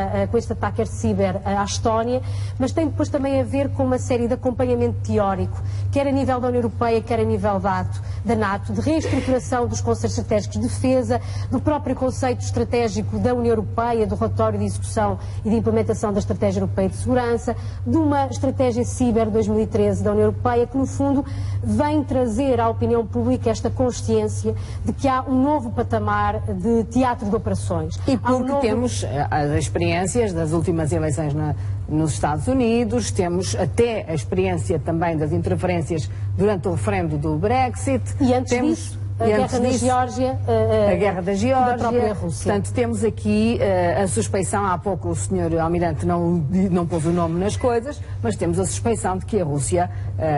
ataque ciber à Estónia, mas tem depois também a ver com uma série de acompanhamento teórico, quer a nível da União Europeia, quer a nível da NATO, de reestruturação dos conceitos estratégicos de defesa, do próprio conceito estratégico da União Europeia, do relatório de execução e de implementação da Estratégia Europeia de Segurança, de uma estratégia ciber 2013 da União Europeia, que no fundo vem trazer à opinião pública esta consciência de que há um novo patamar de teatro de operações. E porque temos as experiências das últimas eleições nos Estados Unidos, temos até a experiência também das interferências durante o referendo do Brexit. E antes disso, a guerra da Geórgia, a guerra da Geórgia, da própria Rússia. Portanto, temos aqui a suspeição, há pouco o Sr. Almirante não pôs o nome nas coisas, mas temos a suspeição de que a Rússia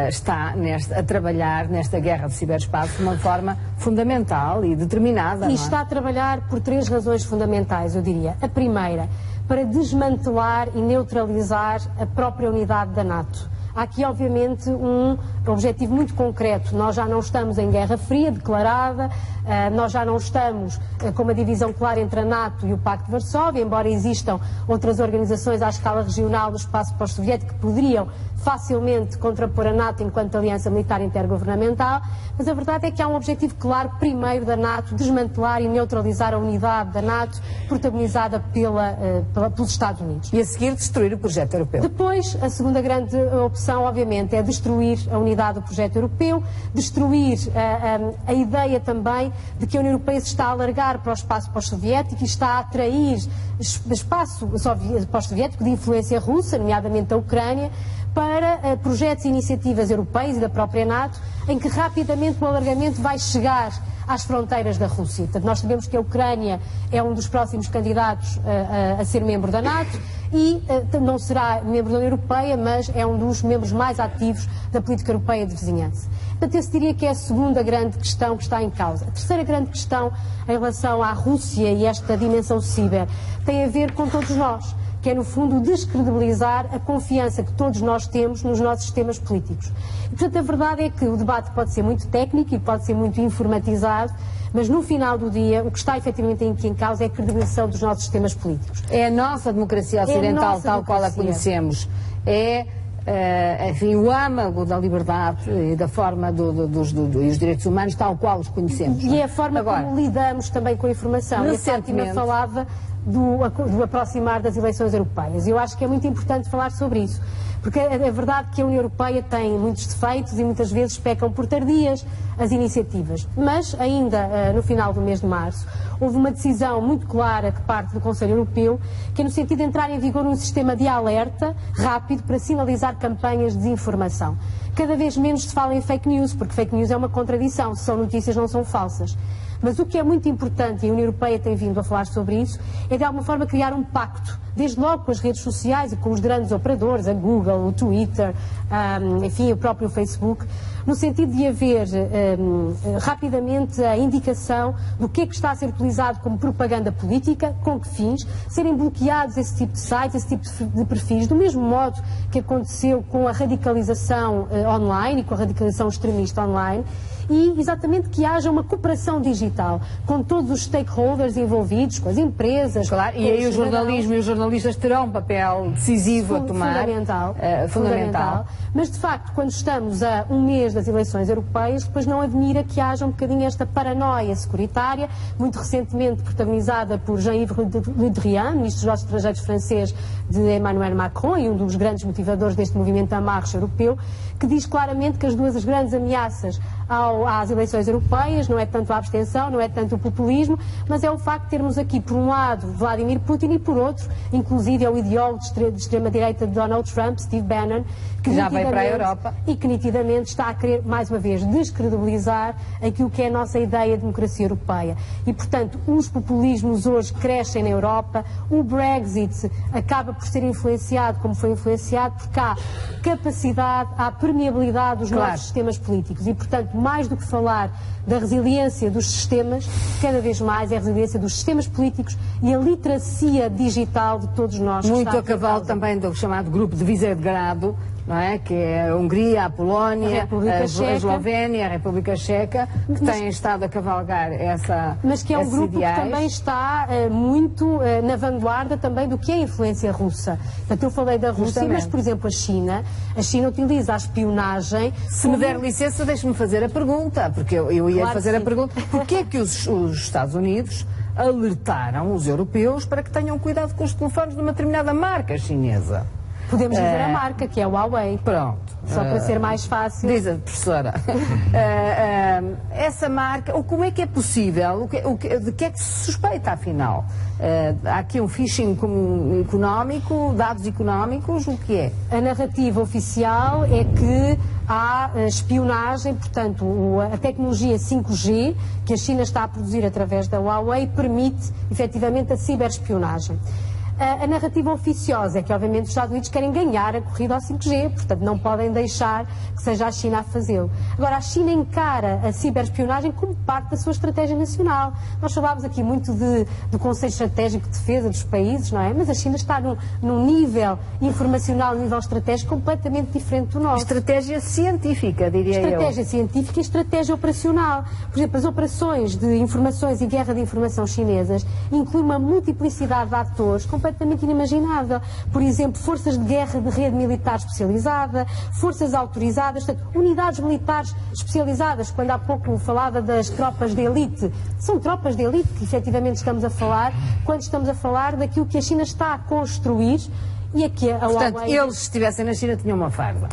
está a trabalhar nesta guerra do ciberespaço de uma forma fundamental e determinada. E está a trabalhar por três razões fundamentais, eu diria. A primeira, para desmantelar e neutralizar a própria unidade da NATO. Há aqui, obviamente, um objetivo muito concreto. Nós já não estamos em guerra fria declarada, nós já não estamos com uma divisão clara entre a NATO e o Pacto de Varsóvia, embora existam outras organizações à escala regional do espaço pós-soviético que poderiam facilmente contrapor a NATO enquanto aliança militar intergovernamental, mas a verdade é que há um objetivo claro, primeiro, da NATO, desmantelar e neutralizar a unidade da NATO, protagonizada pelos Estados Unidos. E a seguir destruir o projeto europeu. Depois, a segunda grande opção, obviamente, é destruir a unidade do projeto europeu, destruir a ideia também de que a União Europeia se está a alargar para o espaço pós-soviético e está a atrair espaço pós-soviético de influência russa, nomeadamente a Ucrânia, para projetos e iniciativas europeias e da própria NATO, em que rapidamente o alargamento vai chegar às fronteiras da Rússia. Portanto, nós sabemos que a Ucrânia é um dos próximos candidatos a ser membro da NATO e não será membro da União Europeia, mas é um dos membros mais ativos da política europeia de vizinhança. Portanto, esse diria que é a segunda grande questão que está em causa. A terceira grande questão em relação à Rússia e esta dimensão ciber tem a ver com todos nós, que é, no fundo, descredibilizar a confiança que todos nós temos nos nossos sistemas políticos. E, portanto, a verdade é que o debate pode ser muito técnico e pode ser muito informatizado, mas no final do dia o que está efetivamente aqui em causa é a credibilização dos nossos sistemas políticos. É a nossa democracia ocidental, tal qual a conhecemos. Enfim, o âmago da liberdade e da forma e os direitos humanos tal qual os conhecemos. E é a forma como lidamos também com a informação. E a Fátima falava do aproximar das eleições europeias. Eu acho que é muito importante falar sobre isso, porque é verdade que a União Europeia tem muitos defeitos e muitas vezes pecam por tardias as iniciativas, mas ainda no final do mês de março houve uma decisão muito clara que parte do Conselho Europeu, que é no sentido de entrar em vigor um sistema de alerta rápido para sinalizar campanhas de desinformação. Cada vez menos se fala em fake news, porque fake news é uma contradição, se são notícias não são falsas. Mas o que é muito importante, e a União Europeia tem vindo a falar sobre isso, é de alguma forma criar um pacto, desde logo com as redes sociais e com os grandes operadores, a Google, o Twitter, enfim, o próprio Facebook, no sentido de haver rapidamente a indicação do que é que está a ser utilizado como propaganda política, com que fins, serem bloqueados esse tipo de sites, esse tipo de perfis, do mesmo modo que aconteceu com a radicalização online e com a radicalização extremista online, e exatamente que haja uma cooperação digital com todos os stakeholders envolvidos, com as empresas. Claro, e aí o jornalismo e os jornalistas terão um papel decisivo a tomar. Fundamental. Mas, de facto, quando estamos a um mês das eleições europeias, depois não admira que haja um bocadinho esta paranoia securitária, muito recentemente protagonizada por Jean-Yves Le Drian, ministro dos Negócios Estrangeiros francês de Emmanuel Macron e um dos grandes motivadores deste movimento à marcha europeu, que diz claramente que as duas grandes ameaças às eleições europeias não é tanto a abstenção, não é tanto o populismo, mas é o facto de termos aqui, por um lado, Vladimir Putin e, por outro, inclusive é o ideólogo de extrema-direita de Donald Trump, Steve Bannon, que já veio para a Europa e que nitidamente está a querer, mais uma vez, descredibilizar aquilo que é a nossa ideia de democracia europeia. E, portanto, os populismos hoje crescem na Europa, o Brexit acaba por ser influenciado como foi influenciado, porque há capacidade, há permeabilidade dos nossos sistemas políticos e, portanto, mais do que falar da resiliência dos sistemas, cada vez mais é a resiliência dos sistemas políticos e a literacia digital de todos nós. Muito a cavalo também do chamado grupo de Visegrado, não é? Que é a Hungria, a Polónia, a Eslovénia, a República Checa, que têm estado a cavalgar mas que é um grupo ideais. Que também está muito na vanguarda também do que é a influência russa. Portanto, eu falei da Rússia, justamente. Mas, por exemplo, a China utiliza a espionagem... Se me der licença, deixe-me fazer a pergunta, porque eu ia fazer a pergunta. Porquê é que os Estados Unidos alertaram os europeus para que tenham cuidado com os telefones de uma determinada marca chinesa? Podemos dizer a marca, que é o Huawei. Pronto. Só para ser mais fácil. Diz a professora. Essa marca, como é que é possível? De que é que se suspeita, afinal? Há aqui um phishing económico, dados económicos, o que é? A narrativa oficial é que há espionagem, portanto, a tecnologia 5G que a China está a produzir através da Huawei permite, efetivamente, a ciberespionagem. A narrativa oficiosa é que, obviamente, os Estados Unidos querem ganhar a corrida ao 5G, portanto, não podem deixar que seja a China a fazê-lo. Agora, a China encara a ciberespionagem como parte da sua estratégia nacional. Nós falámos aqui muito do Conselho Estratégico de Defesa dos países, não é? Mas a China está num nível informacional, num nível estratégico completamente diferente do nosso. Estratégia científica, diria eu. Estratégia científica e estratégia operacional. Por exemplo, as operações de informações e guerra de informação chinesas incluem uma multiplicidade de atores completamente inimaginável. Por exemplo, forças de guerra de rede militar especializada, forças autorizadas, portanto, unidades militares especializadas. Quando há pouco falava das tropas de elite, são tropas de elite que efetivamente estamos a falar, quando estamos a falar daquilo que a China está a construir e aqui a Portanto, Huawei... eles, se estivessem na China, tinham uma farda.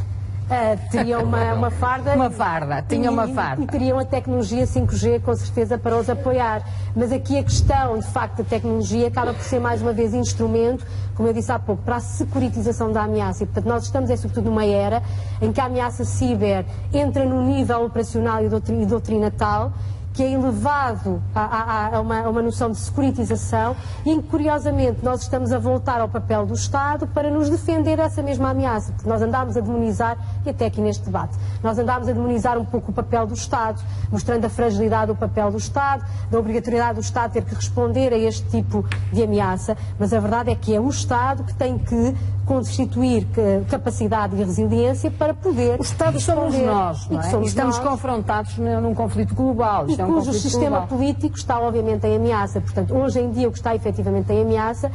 Teriam uma farda. Uma farda, tinha uma farda. E teriam a tecnologia 5G, com certeza, para os apoiar. Mas aqui a questão, de facto, da tecnologia acaba por ser, mais uma vez, instrumento, como eu disse há pouco, para a securitização da ameaça. E, portanto, nós estamos, sobretudo, numa era em que a ameaça ciber entra no nível operacional e doutrinatal, que é elevado a uma noção de securitização e em que, curiosamente, nós estamos a voltar ao papel do Estado para nos defender dessa mesma ameaça, porque nós andámos a demonizar, e até aqui neste debate, nós andámos a demonizar um pouco o papel do Estado, mostrando a fragilidade do papel do Estado, da obrigatoriedade do Estado ter que responder a este tipo de ameaça, mas a verdade é que é o Estado que tem que constituir capacidade e resiliência para poder... Os Estados somos nós, não é? E estamos confrontados num conflito global. E cujo sistema político está, obviamente, em ameaça. Portanto, hoje em dia, o que está efetivamente em ameaça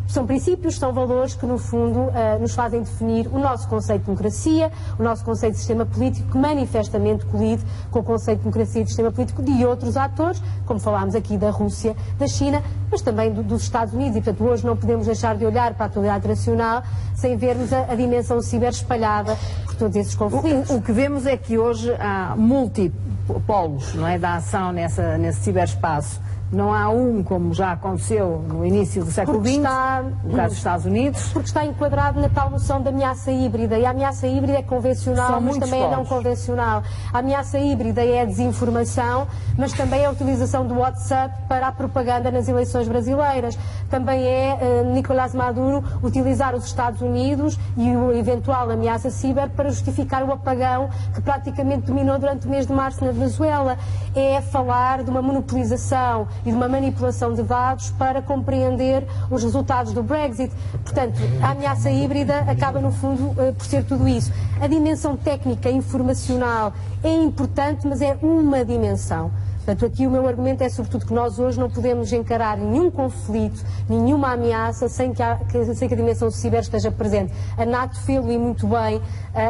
são princípios, são valores que, no fundo, nos fazem definir o nosso conceito de democracia, o nosso conceito de sistema político, que manifestamente colide com o conceito de democracia e de sistema político de outros atores, como falámos aqui da Rússia, da China, mas também dos Estados Unidos. E, portanto, hoje não podemos deixar de olhar para a atualidade nacional sem vermos a dimensão ciberespalhada por todos esses conflitos. O que vemos é que hoje há multipolos, não é, da ação nesse ciberespaço. Não há como já aconteceu no início do século XX, no caso dos Estados Unidos. Porque está enquadrado na tal noção de ameaça híbrida. E a ameaça híbrida é convencional, mas também é não convencional. A ameaça híbrida é a desinformação, mas também é a utilização do WhatsApp para a propaganda nas eleições brasileiras. Também é Nicolás Maduro utilizar os Estados Unidos e o eventual ameaça ciber para justificar o apagão que praticamente dominou durante o mês de março na Venezuela. É falar de uma monopolização e de uma manipulação de dados para compreender os resultados do Brexit. Portanto, a ameaça híbrida acaba, no fundo, por ser tudo isso. A dimensão técnica e informacional é importante, mas é uma dimensão. Portanto, aqui o meu argumento é sobretudo que nós hoje não podemos encarar nenhum conflito, nenhuma ameaça sem que a dimensão ciber esteja presente. A NATO fez-lo e muito bem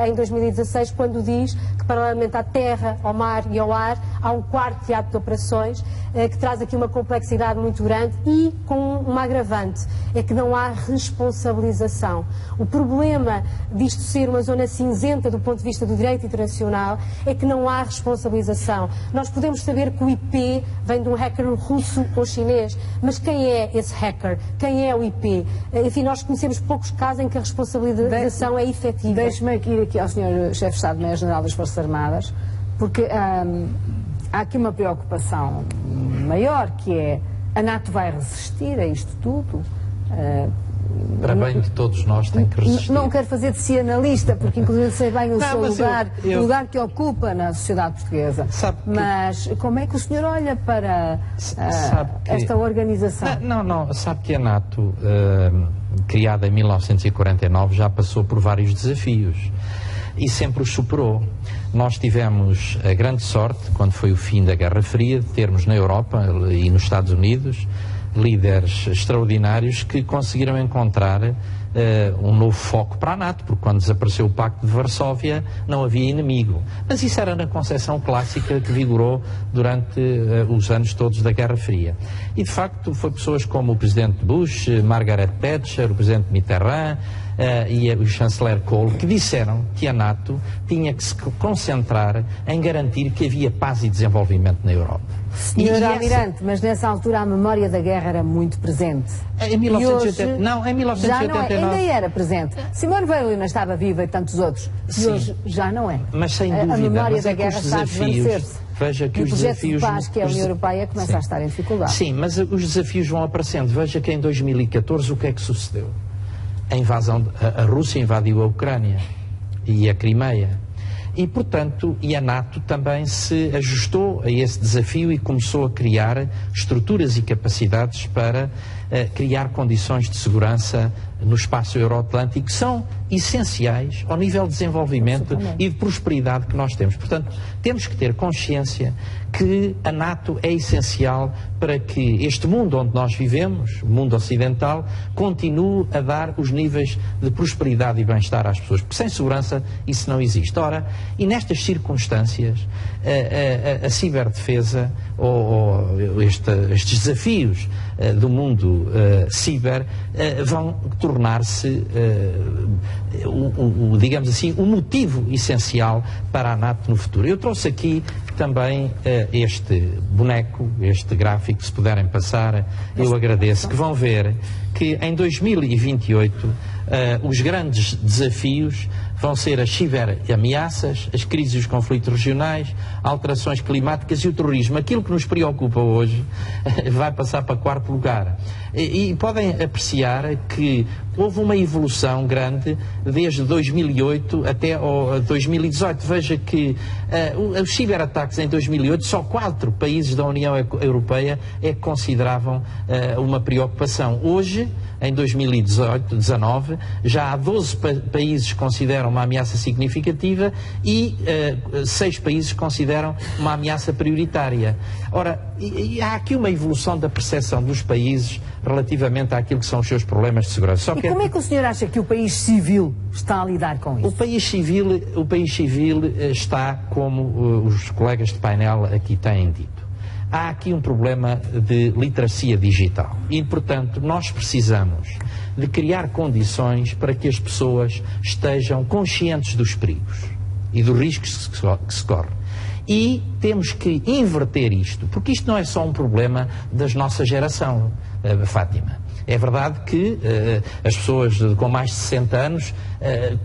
em 2016 quando diz que paralelamente à terra, ao mar e ao ar há um quarto teatro de operações que traz aqui uma complexidade muito grande e com uma agravante, é que não há responsabilização. O problema disto ser uma zona cinzenta do ponto de vista do direito internacional é que não há responsabilização. Nós podemos saber que o IP vem de um hacker russo ou chinês, mas quem é esse hacker? Quem é o IP? Enfim, nós conhecemos poucos casos em que a responsabilização é efetiva. Deixe-me ir aqui ao Sr. Chefe de Estado-Maior-General das Forças Armadas, porque há aqui uma preocupação maior, que é a NATO vai resistir a isto tudo? Para bem de todos nós tem que resistir. Não quero fazer de si analista, porque inclusive sei bem o seu lugar, o lugar que ocupa na sociedade portuguesa. Mas como é que o senhor olha para esta organização? Sabe que a NATO, criada em 1949, já passou por vários desafios e sempre os superou. Nós tivemos a grande sorte, quando foi o fim da Guerra Fria, de termos na Europa e nos Estados Unidos líderes extraordinários que conseguiram encontrar um novo foco para a NATO, porque quando desapareceu o Pacto de Varsóvia não havia inimigo. Mas isso era na concepção clássica que vigorou durante os anos todos da Guerra Fria. E de facto foi pessoas como o Presidente Bush, Margaret Thatcher, o Presidente Mitterrand e o chanceler Kohl que disseram que a NATO tinha que se concentrar em garantir que havia paz e desenvolvimento na Europa. Senhor Almirante, mas nessa altura a memória da guerra era muito presente. Em 1980, em 1989. Já não é, ainda era presente. Simone Weil ainda estava viva e tantos outros. E hoje já não é. Mas sem dúvida, a memória mas da guerra está a desvanecer-se. Veja que o os desafios... de paz, que é a União Europeia, começa a estar em dificuldade. Sim, mas os desafios vão aparecendo. Veja que em 2014 o que é que sucedeu? A invasão, a Rússia invadiu a Ucrânia e a Crimeia. E, portanto, a NATO também se ajustou a esse desafio e começou a criar estruturas e capacidades para criar condições de segurança no espaço euroatlântico que são essenciais ao nível de desenvolvimento e de prosperidade que nós temos. Portanto, temos que ter consciência que a NATO é essencial para que este mundo onde nós vivemos, o mundo ocidental, continue a dar os níveis de prosperidade e bem-estar às pessoas, porque sem segurança isso não existe. Ora, e nestas circunstâncias, a ciberdefesa ou estes desafios do mundo ciber vão tornar-se, digamos assim, um motivo essencial para a NATO no futuro. Eu trouxe aqui também este boneco, este gráfico, se puderem passar, eu agradeço, que vão ver que em 2028 os grandes desafios vão ser as ciberameaças, as crises e os conflitos regionais, alterações climáticas e o terrorismo. Aquilo que nos preocupa hoje vai passar para quarto lugar. E podem apreciar que houve uma evolução grande desde 2008 até 2018. Veja que os ciberataques em 2008, só 4 países da União Europeia é que consideravam uma preocupação. Hoje, em 2019, já há 12 países que consideram uma ameaça significativa e 6 países consideram uma ameaça prioritária. Ora, há aqui uma evolução da percepção dos países relativamente àquilo que são os seus problemas de segurança. Só como é que o senhor acha que o país civil está a lidar com isso? O país civil está como os colegas de painel aqui têm dito. Há aqui um problema de literacia digital e, portanto, nós precisamos de criar condições para que as pessoas estejam conscientes dos perigos e dos riscos que se correm. E temos que inverter isto, porque isto não é só um problema da nossa geração, Fátima. É verdade que as pessoas com mais de 60 anos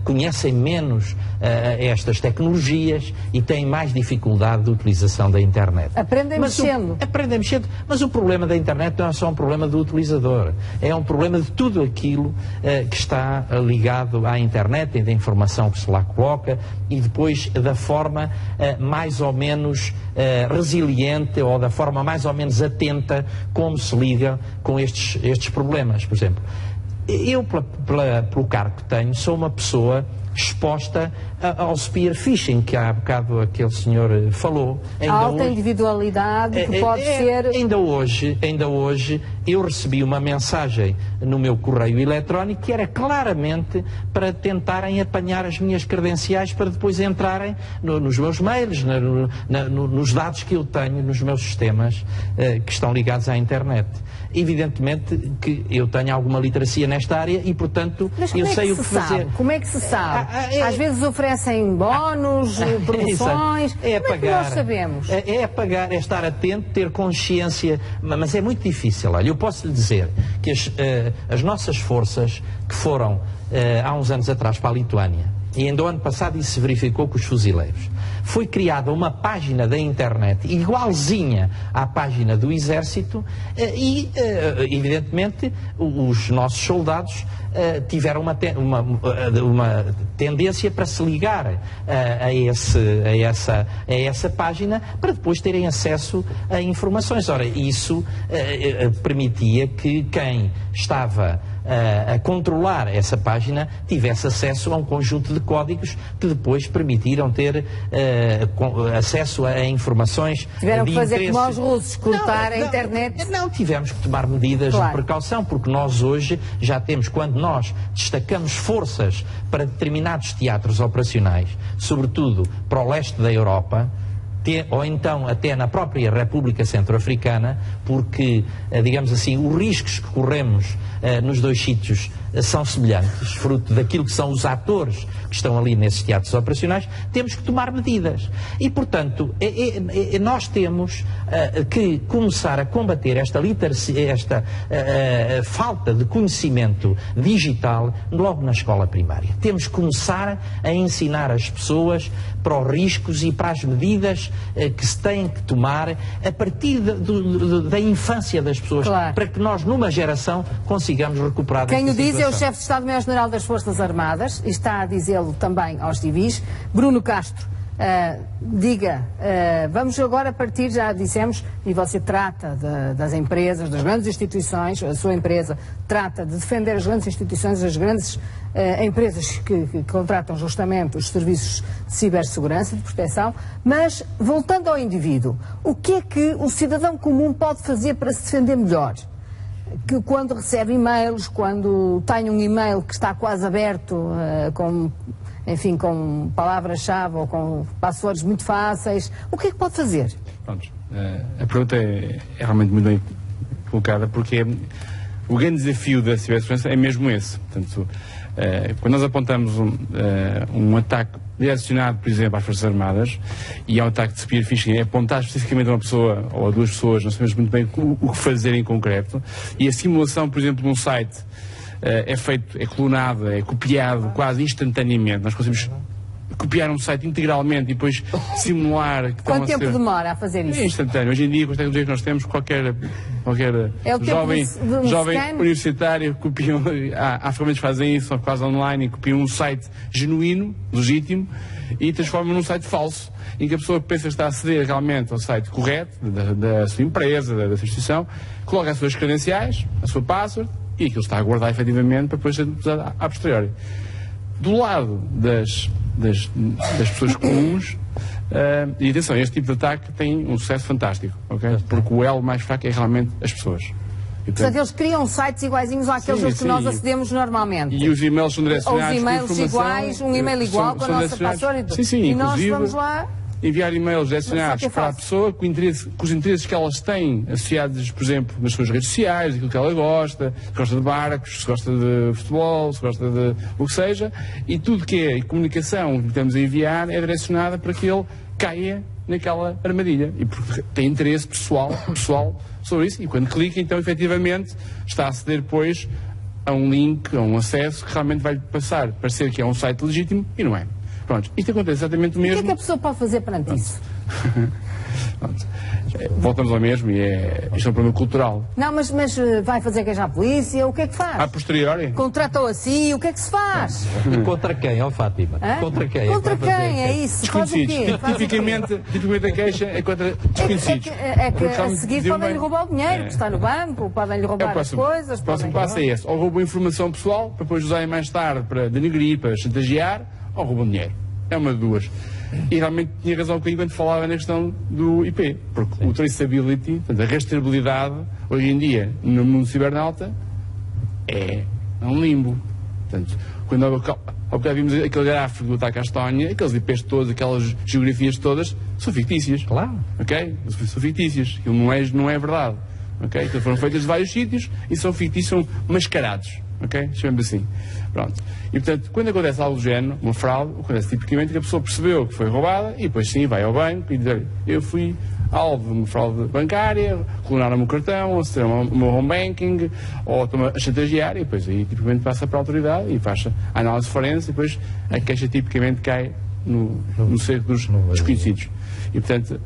conhecem menos estas tecnologias e têm mais dificuldade de utilização da internet. Aprendem mexendo. Aprendem mexendo, mas o problema da internet não é só um problema do utilizador, é um problema de tudo aquilo que está ligado à internet e da informação que se lá coloca e depois da forma mais ou menos resiliente ou da forma mais ou menos atenta como se liga com estes problemas. Por exemplo, eu, pelo cargo que tenho, sou uma pessoa exposta ao spear phishing, que há bocado aquele senhor falou. Alta individualidade, que pode ser... Ainda hoje eu recebi uma mensagem no meu correio eletrónico que era claramente para tentarem apanhar as minhas credenciais para depois entrarem nos meus mails, nos dados que eu tenho nos meus sistemas que estão ligados à internet. Evidentemente que eu tenho alguma literacia nesta área e, portanto, eu sei o que fazer. Como é que se sabe? Às vezes oferecem bónus, promoções. É como é que nós sabemos? É apagar, é estar atento, ter consciência, mas é muito difícil. Olha, eu posso lhe dizer que as nossas forças que foram há uns anos atrás para a Lituânia, e ainda o ano passado isso se verificou com os fuzileiros, foi criada uma página da internet igualzinha à página do Exército e, evidentemente, os nossos soldados tiveram uma tendência para se ligar a essa página para depois terem acesso a informações. Ora, isso permitia que quem estava a controlar essa página tivesse acesso a um conjunto de códigos que depois permitiram ter acesso a informações. Tiveram que fazer interesse. como os russos, cortar a internet? Não, tivemos que tomar medidas de precaução, porque nós hoje já temos, quando nós destacamos forças para determinados teatros operacionais, sobretudo para o leste da Europa, ou então até na própria República Centro-Africana, porque, digamos assim, os riscos que corremos nos dois sítios são semelhantes, fruto daquilo que são os atores que estão ali nesses teatros operacionais, temos que tomar medidas. E, portanto, nós temos que começar a combater esta falta de conhecimento digital logo na escola primária. Temos que começar a ensinar as pessoas para os riscos e para as medidas que se têm que tomar a partir da infância das pessoas, para que nós, numa geração, consigamos recuperar desta situação. Quem o diz é o chefe de Estado-Maior-General das Forças Armadas e está a dizê-lo também aos civis, Bruno Castro. Vamos agora partir, já dissemos, e você trata das empresas, das grandes instituições, a sua empresa trata de defender as grandes instituições, as grandes empresas que contratam justamente os serviços de cibersegurança e de proteção, mas voltando ao indivíduo, o que é que o cidadão comum pode fazer para se defender melhor? Que quando recebe e-mails, quando tem um e-mail que está quase aberto, com palavras-chave ou com passwords muito fáceis, o que é que pode fazer? Pronto, a pergunta é realmente muito bem colocada, porque o grande desafio da cibersegurança é mesmo esse. Portanto, quando nós apontamos um ataque direcionado, por exemplo, às Forças Armadas, e há um ataque de spear phishing, é apontar especificamente a uma pessoa ou a duas pessoas, não sabemos muito bem o que fazer em concreto, e a simulação, por exemplo, de um site é clonado, é copiado quase instantaneamente. Nós conseguimos copiar um site integralmente e depois simular que Quanto tempo demora a fazer isso? É instantâneo. Hoje em dia, com as tecnologias que nós temos, qualquer jovem universitário copia, há ferramentas que fazem isso, quase online, e copiam um site genuíno, legítimo, e transformam num site falso, em que a pessoa pensa que está a aceder realmente ao site correto da sua empresa, da sua instituição, coloca as suas credenciais, a sua password, e aquilo está a guardar efetivamente para depois ser usado a posteriori. Do lado das pessoas comuns, e atenção, este tipo de ataque tem um sucesso fantástico, okay? Porque o elo mais fraco é realmente as pessoas. Portanto, eles criam sites iguaizinhos àqueles que nós acedemos normalmente. E os e-mails são direcionados. Os e-mails iguais, um e-mail igual com a nossa password. E nós vamos lá enviar e-mails direcionados para a pessoa com os interesses que elas têm associados, por exemplo, nas suas redes sociais, aquilo que ela gosta, se gosta de barcos, se gosta de futebol, se gosta de o que seja, e tudo que é comunicação que estamos a enviar é direcionada para que ele caia naquela armadilha e porque tem interesse pessoal sobre isso, e quando clica, então efetivamente está a aceder depois a um link, a um acesso que realmente vai parecer que é um site legítimo e não é. Pronto, isto acontece exatamente o mesmo. O que é que a pessoa pode fazer perante isso? Voltamos ao mesmo e isto é um problema cultural. Não, mas vai fazer queixa à polícia? O que é que faz? A posteriori? Contratou assim? O que é que se faz? E contra quem, Fátima? Hã? Contra quem? Contra quem? É isso? Faz o quê? Tipicamente a queixa é contra desconhecidos. É que a seguir podem-lhe roubar o dinheiro que está no banco, podem-lhe roubar as coisas. O próximo passo é esse. Ou roubam informação pessoal para depois usarem mais tarde para denegrir, para chantagear, ou roubam dinheiro. É uma de duas. E realmente tinha razão quando falava na questão do IP, porque o traceability, portanto, a rastreabilidade, hoje em dia, no mundo cibernauta, é um limbo. Portanto, quando há bocado vimos aquele gráfico do ataque à Estónia, aqueles IPs todos, aquelas geografias todas, são fictícias. Claro. Ok? São fictícias. Aquilo não é verdade. Ok? Então foram feitas de vários sítios e são fictícios, são mascarados. Ok? Chamamos assim. Pronto. E portanto, quando acontece algo do género, uma fraude, acontece tipicamente que a pessoa percebeu que foi roubada e depois sim vai ao banco e diz: eu fui alvo de uma fraude bancária, clonaram-me o cartão, acederam o meu home banking, ou estão a chantagear, e depois aí tipicamente passa para a autoridade e faz a análise forense e depois a queixa tipicamente cai no cerco dos desconhecidos. E portanto.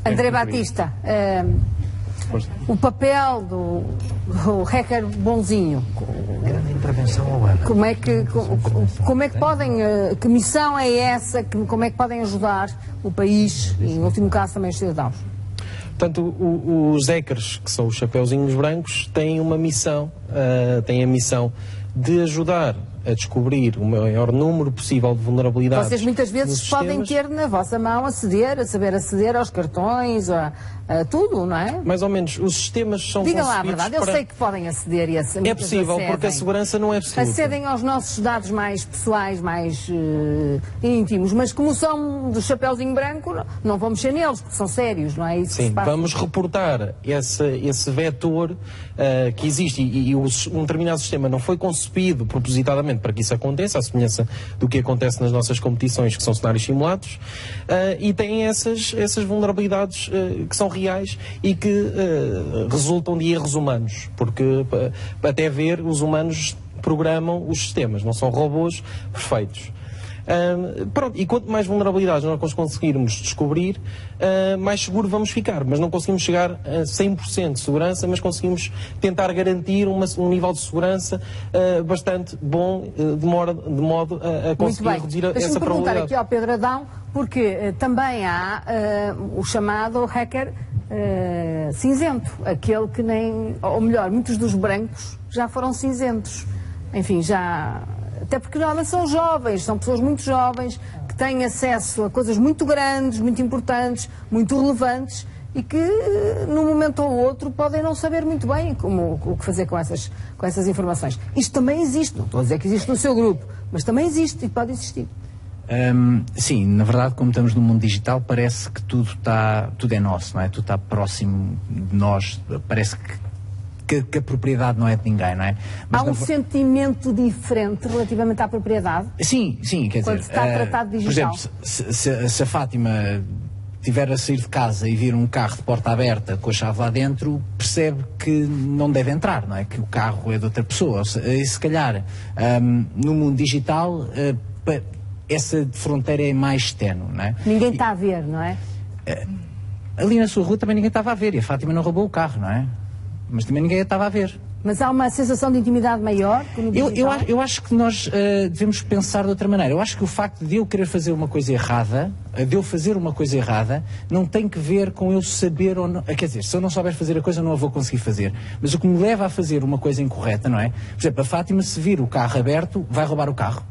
André Batista. O papel do hacker bonzinho. Grande intervenção ao ano. Como é que podem, que missão é essa, como é que podem ajudar o país e, em último caso, também os cidadãos? Portanto, os hackers, que são os chapeuzinhos brancos, têm uma missão, têm a missão de ajudar a descobrir o maior número possível de vulnerabilidades. Vocês muitas vezes podem ter na vossa mão saber aceder aos cartões, a tudo, não é? Mais ou menos. Os sistemas são Diga lá a verdade, eu sei que podem aceder e é possível, acedem, porque a segurança não é absoluta. Acedem aos nossos dados mais pessoais, mais íntimos, mas como são do chapeuzinho branco, não vão mexer neles, porque são sérios, não é isso? Sim, vamos reportar esse vetor que existe e um determinado sistema não foi concebido propositadamente para que isso aconteça, à semelhança do que acontece nas nossas competições, que são cenários simulados, e tem essas vulnerabilidades que são reais e que resultam de erros humanos, porque até ver, os humanos programam os sistemas, não são robôs perfeitos. Pronto, e quanto mais vulnerabilidades nós conseguirmos descobrir, mais seguro vamos ficar. Mas não conseguimos chegar a 100% de segurança, mas conseguimos tentar garantir um nível de segurança bastante bom, de modo a conseguir reduzir essa probabilidade. Deixa-me perguntar aqui ao Pedro Adão, porque também há o chamado hacker cinzento, aquele que nem, ou melhor, muitos dos brancos já foram cinzentos. Enfim, até porque normalmente são jovens, são pessoas muito jovens, que têm acesso a coisas muito grandes, muito importantes, muito relevantes e que, num momento ou outro, podem não saber muito bem o que fazer com essas informações. Isto também existe, não estou a dizer que existe no seu grupo, mas também existe e pode existir. Sim, na verdade, como estamos no mundo digital, parece que tudo é nosso, não é? Tudo está próximo de nós, parece que a propriedade não é de ninguém, não é? Mas há um sentimento diferente relativamente à propriedade? Sim, quer dizer... Quando se está a tratar de digital. Por exemplo, se a Fátima estiver a sair de casa e vir um carro de porta aberta com a chave lá dentro, percebe que não deve entrar, não é? Que o carro é de outra pessoa. E se calhar, no mundo digital, essa fronteira é mais ténue, não é? Ninguém está a ver, não é? Ali na sua rua também ninguém estava a ver e a Fátima não roubou o carro, não é? Mas também ninguém estava a ver. Mas há uma sensação de intimidade maior que no digital? Eu acho que nós devemos pensar de outra maneira. Eu acho que o facto de eu querer fazer uma coisa errada, não tem que ver com eu saber ou não... Quer dizer, se eu não souber fazer a coisa, não a vou conseguir fazer. Mas o que me leva a fazer uma coisa incorreta, não é? Por exemplo, a Fátima, se vir o carro aberto, vai roubar o carro.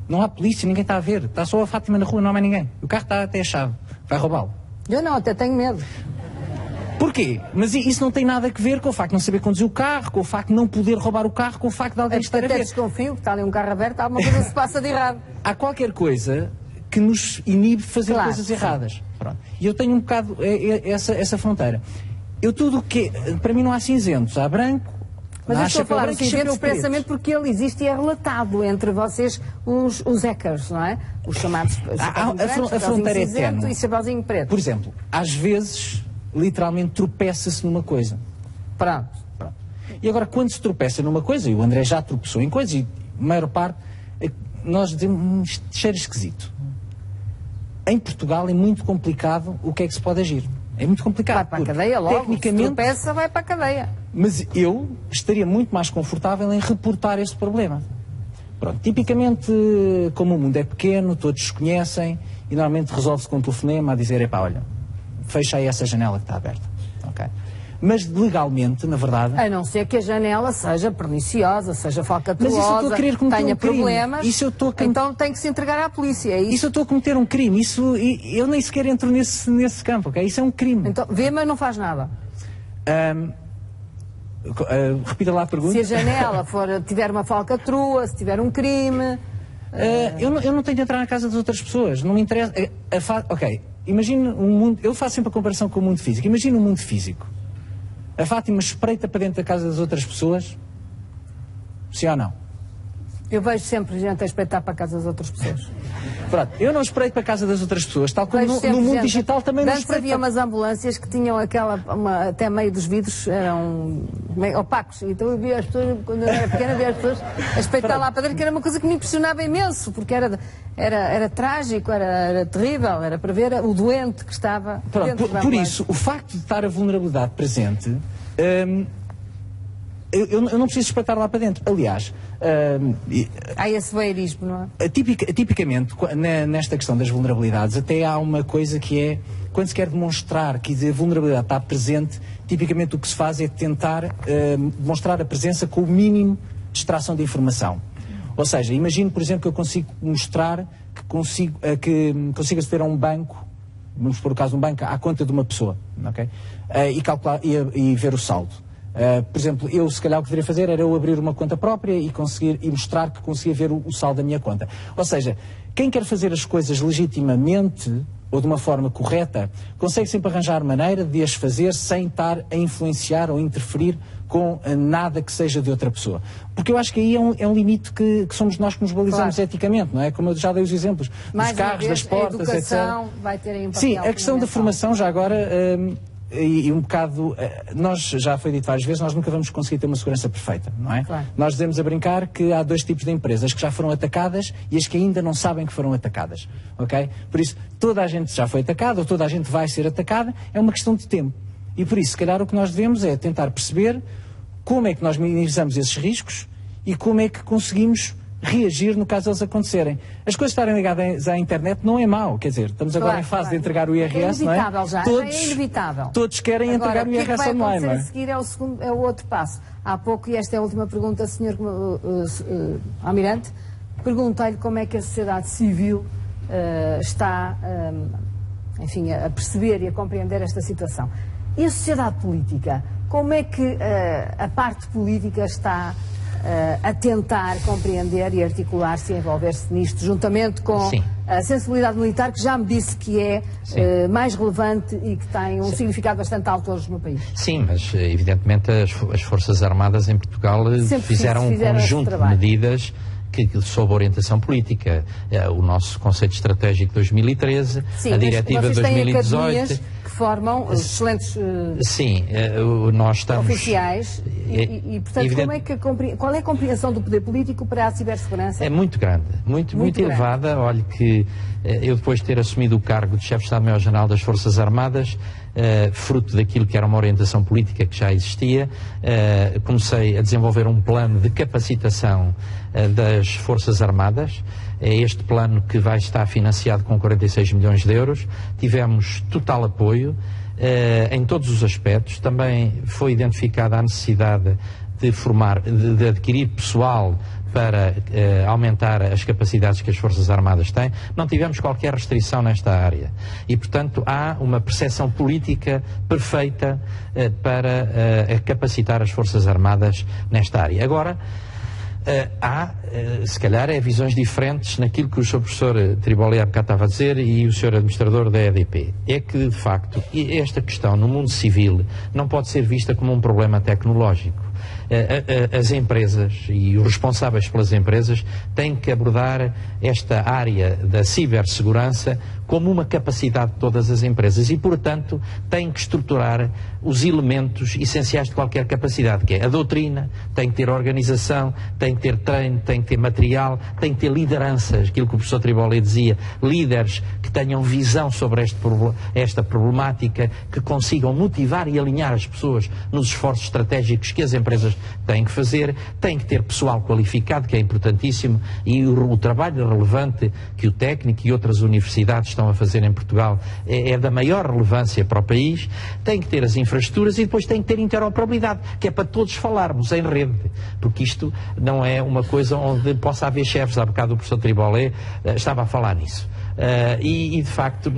Não há polícia, ninguém está a ver. Está só a Fátima na rua, não há mais ninguém. O carro está até a chave. Vai roubá-lo. Eu não, até tenho medo. Porquê? Mas isso não tem nada a ver com o facto de não saber conduzir o carro, com o facto de não poder roubar o carro, com o facto de alguém estar a ver. Até desconfio que está ali um carro aberto, alguma coisa se passa de errado. Há qualquer coisa que nos inibe de fazer coisas erradas. Pronto. E eu tenho um bocado essa fronteira. Tudo o que... Para mim não há cinzentos, há branco Mas eu estou a falar assim, expressamente porque ele existe e é relatado entre vocês, os hackers, não é? Os chamados a fronteira é ténue. E Chapeuzinho Preto. Por exemplo, às vezes, literalmente, tropeça-se numa coisa. Pronto. E agora, quando se tropeça numa coisa, e o André já tropeçou em coisas, e a maior parte, nós dizemos, cheiro esquisito. Em Portugal é muito complicado o que é que se pode agir. É muito complicado. Vai para a cadeia logo, tecnicamente, se tropeça, vai para a cadeia. Mas eu estaria muito mais confortável em reportar esse problema. Pronto, tipicamente, como o mundo é pequeno, todos se conhecem, e normalmente resolve-se com um telefonema a dizer, epá, olha, fecha aí essa janela que está aberta. Okay? Mas legalmente, na verdade... A não ser que a janela seja perniciosa, seja falcatruosa, mas isso eu estou a querer cometer tenha um crime. problemas, isso eu estou a... então tem que se entregar à polícia. É isso? Isso eu estou a cometer um crime, isso, eu nem sequer entro nesse campo, ok? Isso é um crime. Então, vê, mas não faz nada. Repita lá a pergunta. Se a janela tiver uma falcatrua, se tiver um crime... Eu não tenho de entrar na casa das outras pessoas, não me interessa... Ok, imagine um mundo... Eu faço sempre a comparação com o mundo físico. Imagine um mundo físico. A Fátima espreita para dentro da casa das outras pessoas? Sim ou não? Eu vejo sempre gente a espreitar para a casa das outras pessoas. Pronto, eu não espreito para a casa das outras pessoas, tal como no mundo digital também não espreito. Havia umas ambulâncias que tinham até meio dos vidros, eram meio opacos. Então eu via as pessoas, quando eu era pequena, via as pessoas a espreitar lá para dentro, que era uma coisa que me impressionava imenso, porque era trágico, era terrível, era para ver o doente que estava dentro da ambulância. Por isso, o facto de estar a vulnerabilidade presente... Eu não preciso espreitar lá para dentro. Aliás... há esse voyeurismo, não é? Tipicamente, nesta questão das vulnerabilidades, até há uma coisa que é, quando se quer demonstrar que a vulnerabilidade está presente, tipicamente o que se faz é tentar demonstrar a presença com o mínimo de extração de informação. Ou seja, imagino, por exemplo, que eu consigo mostrar que consigo aceder a um banco, vamos pôr o caso de um banco, à conta de uma pessoa, okay? E calcular e ver o saldo. Por exemplo, eu se calhar o que deveria fazer era eu abrir uma conta própria e mostrar que conseguia ver o saldo da minha conta. Ou seja, quem quer fazer as coisas legitimamente ou de uma forma correta, consegue sempre arranjar maneira de as fazer sem estar a influenciar ou interferir com nada que seja de outra pessoa. Porque eu acho que aí é um limite que somos nós que nos balizamos eticamente, não é? Como eu já dei os exemplos dos carros, das portas, a educação, etc. Vai ter aí um papel. Sim, a questão da formação já agora... E um bocado, nós, já foi dito várias vezes, nós nunca vamos conseguir ter uma segurança perfeita, não é? Claro. Nós dizemos a brincar que há dois tipos de empresas, que já foram atacadas e as que ainda não sabem que foram atacadas, ok? Por isso, toda a gente já foi atacada ou toda a gente vai ser atacada, é uma questão de tempo. E por isso, se calhar, o que nós devemos é tentar perceber como é que nós minimizamos esses riscos e como é que conseguimos reagir no caso eles acontecerem. As coisas estarem ligadas à internet não é mau, quer dizer, estamos agora em fase de entregar o IRS, não é? Já é inevitável. Todos querem entregar o IRS online, não é? A seguir é o outro passo. Há pouco, e esta é a última pergunta, Sr. Almirante, perguntei-lhe como é que a sociedade civil está, enfim, a perceber e a compreender esta situação. E a sociedade política? Como é que a parte política está a tentar compreender e articular-se e envolver-se nisto, juntamente com a sensibilidade militar, que já me disse que é mais relevante e que tem um significado bastante alto hoje no país? Sim, mas evidentemente as Forças Armadas em Portugal fizeram um conjunto de medidas que sob orientação política. O nosso Conceito Estratégico de 2013, a Diretiva de 2018... formam excelentes nós estamos, oficiais e portanto, qual é a compreensão do poder político para a cibersegurança? É muito grande, muito elevada. Olhe que eu, depois de ter assumido o cargo de chefe de Estado-Maior-General das Forças Armadas, fruto daquilo que era uma orientação política que já existia, comecei a desenvolver um plano de capacitação das Forças Armadas. É este plano que vai estar financiado com 46 milhões de euros. Tivemos total apoio em todos os aspectos. Também foi identificada a necessidade de adquirir pessoal para aumentar as capacidades que as Forças Armadas têm. Não tivemos qualquer restrição nesta área. E, portanto, há uma percepção política perfeita para capacitar as Forças Armadas nesta área. Agora, se calhar, visões diferentes naquilo que o Sr. Professor Triboli há bocado estava a dizer e o Sr. Administrador da EDP. É que, de facto, esta questão no mundo civil não pode ser vista como um problema tecnológico. as empresas e os responsáveis pelas empresas têm que abordar esta área da cibersegurança como uma capacidade de todas as empresas e, portanto, têm que estruturar os elementos essenciais de qualquer capacidade, que é a doutrina, tem que ter organização, tem que ter treino, tem que ter material, tem que ter lideranças, aquilo que o professor Triboli dizia, líderes que tenham visão sobre esta problemática, que consigam motivar e alinhar as pessoas nos esforços estratégicos que as empresas têm que fazer, tem que ter pessoal qualificado, que é importantíssimo, e o trabalho relevante que o técnico e outras universidades estão a fazer em Portugal é da maior relevância para o país. Tem que ter as infraestruturas e depois tem que ter interoperabilidade, que é para todos falarmos em rede, porque isto não é uma coisa onde possa haver chefes. Há bocado o professor Triboli estava a falar nisso. E de facto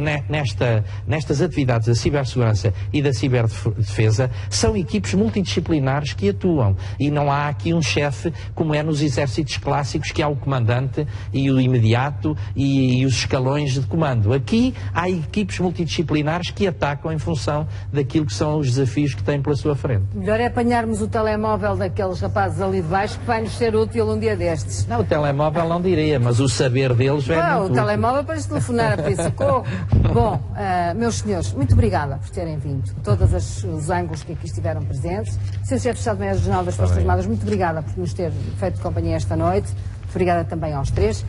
nestas atividades da cibersegurança e da ciberdefesa são equipes multidisciplinares que atuam e não há aqui um chefe como é nos exércitos clássicos, que há o comandante e o imediato e os escalões de comando. Aqui há equipes multidisciplinares que atacam em função daquilo que são os desafios que têm pela sua frente. Melhor é apanharmos o telemóvel daqueles rapazes ali de baixo, que vai-nos ser útil um dia destes. Não, o telemóvel não diria, mas o saber deles é muito útil. O telemóvel para telefonar a pedir socorro. Bom, meus senhores, muito obrigada por terem vindo. Todos os ângulos que aqui estiveram presentes. Sr. Chefe de Estado-Maior-General das Forças Armadas, muito obrigada por nos ter feito companhia esta noite. Obrigada também aos três.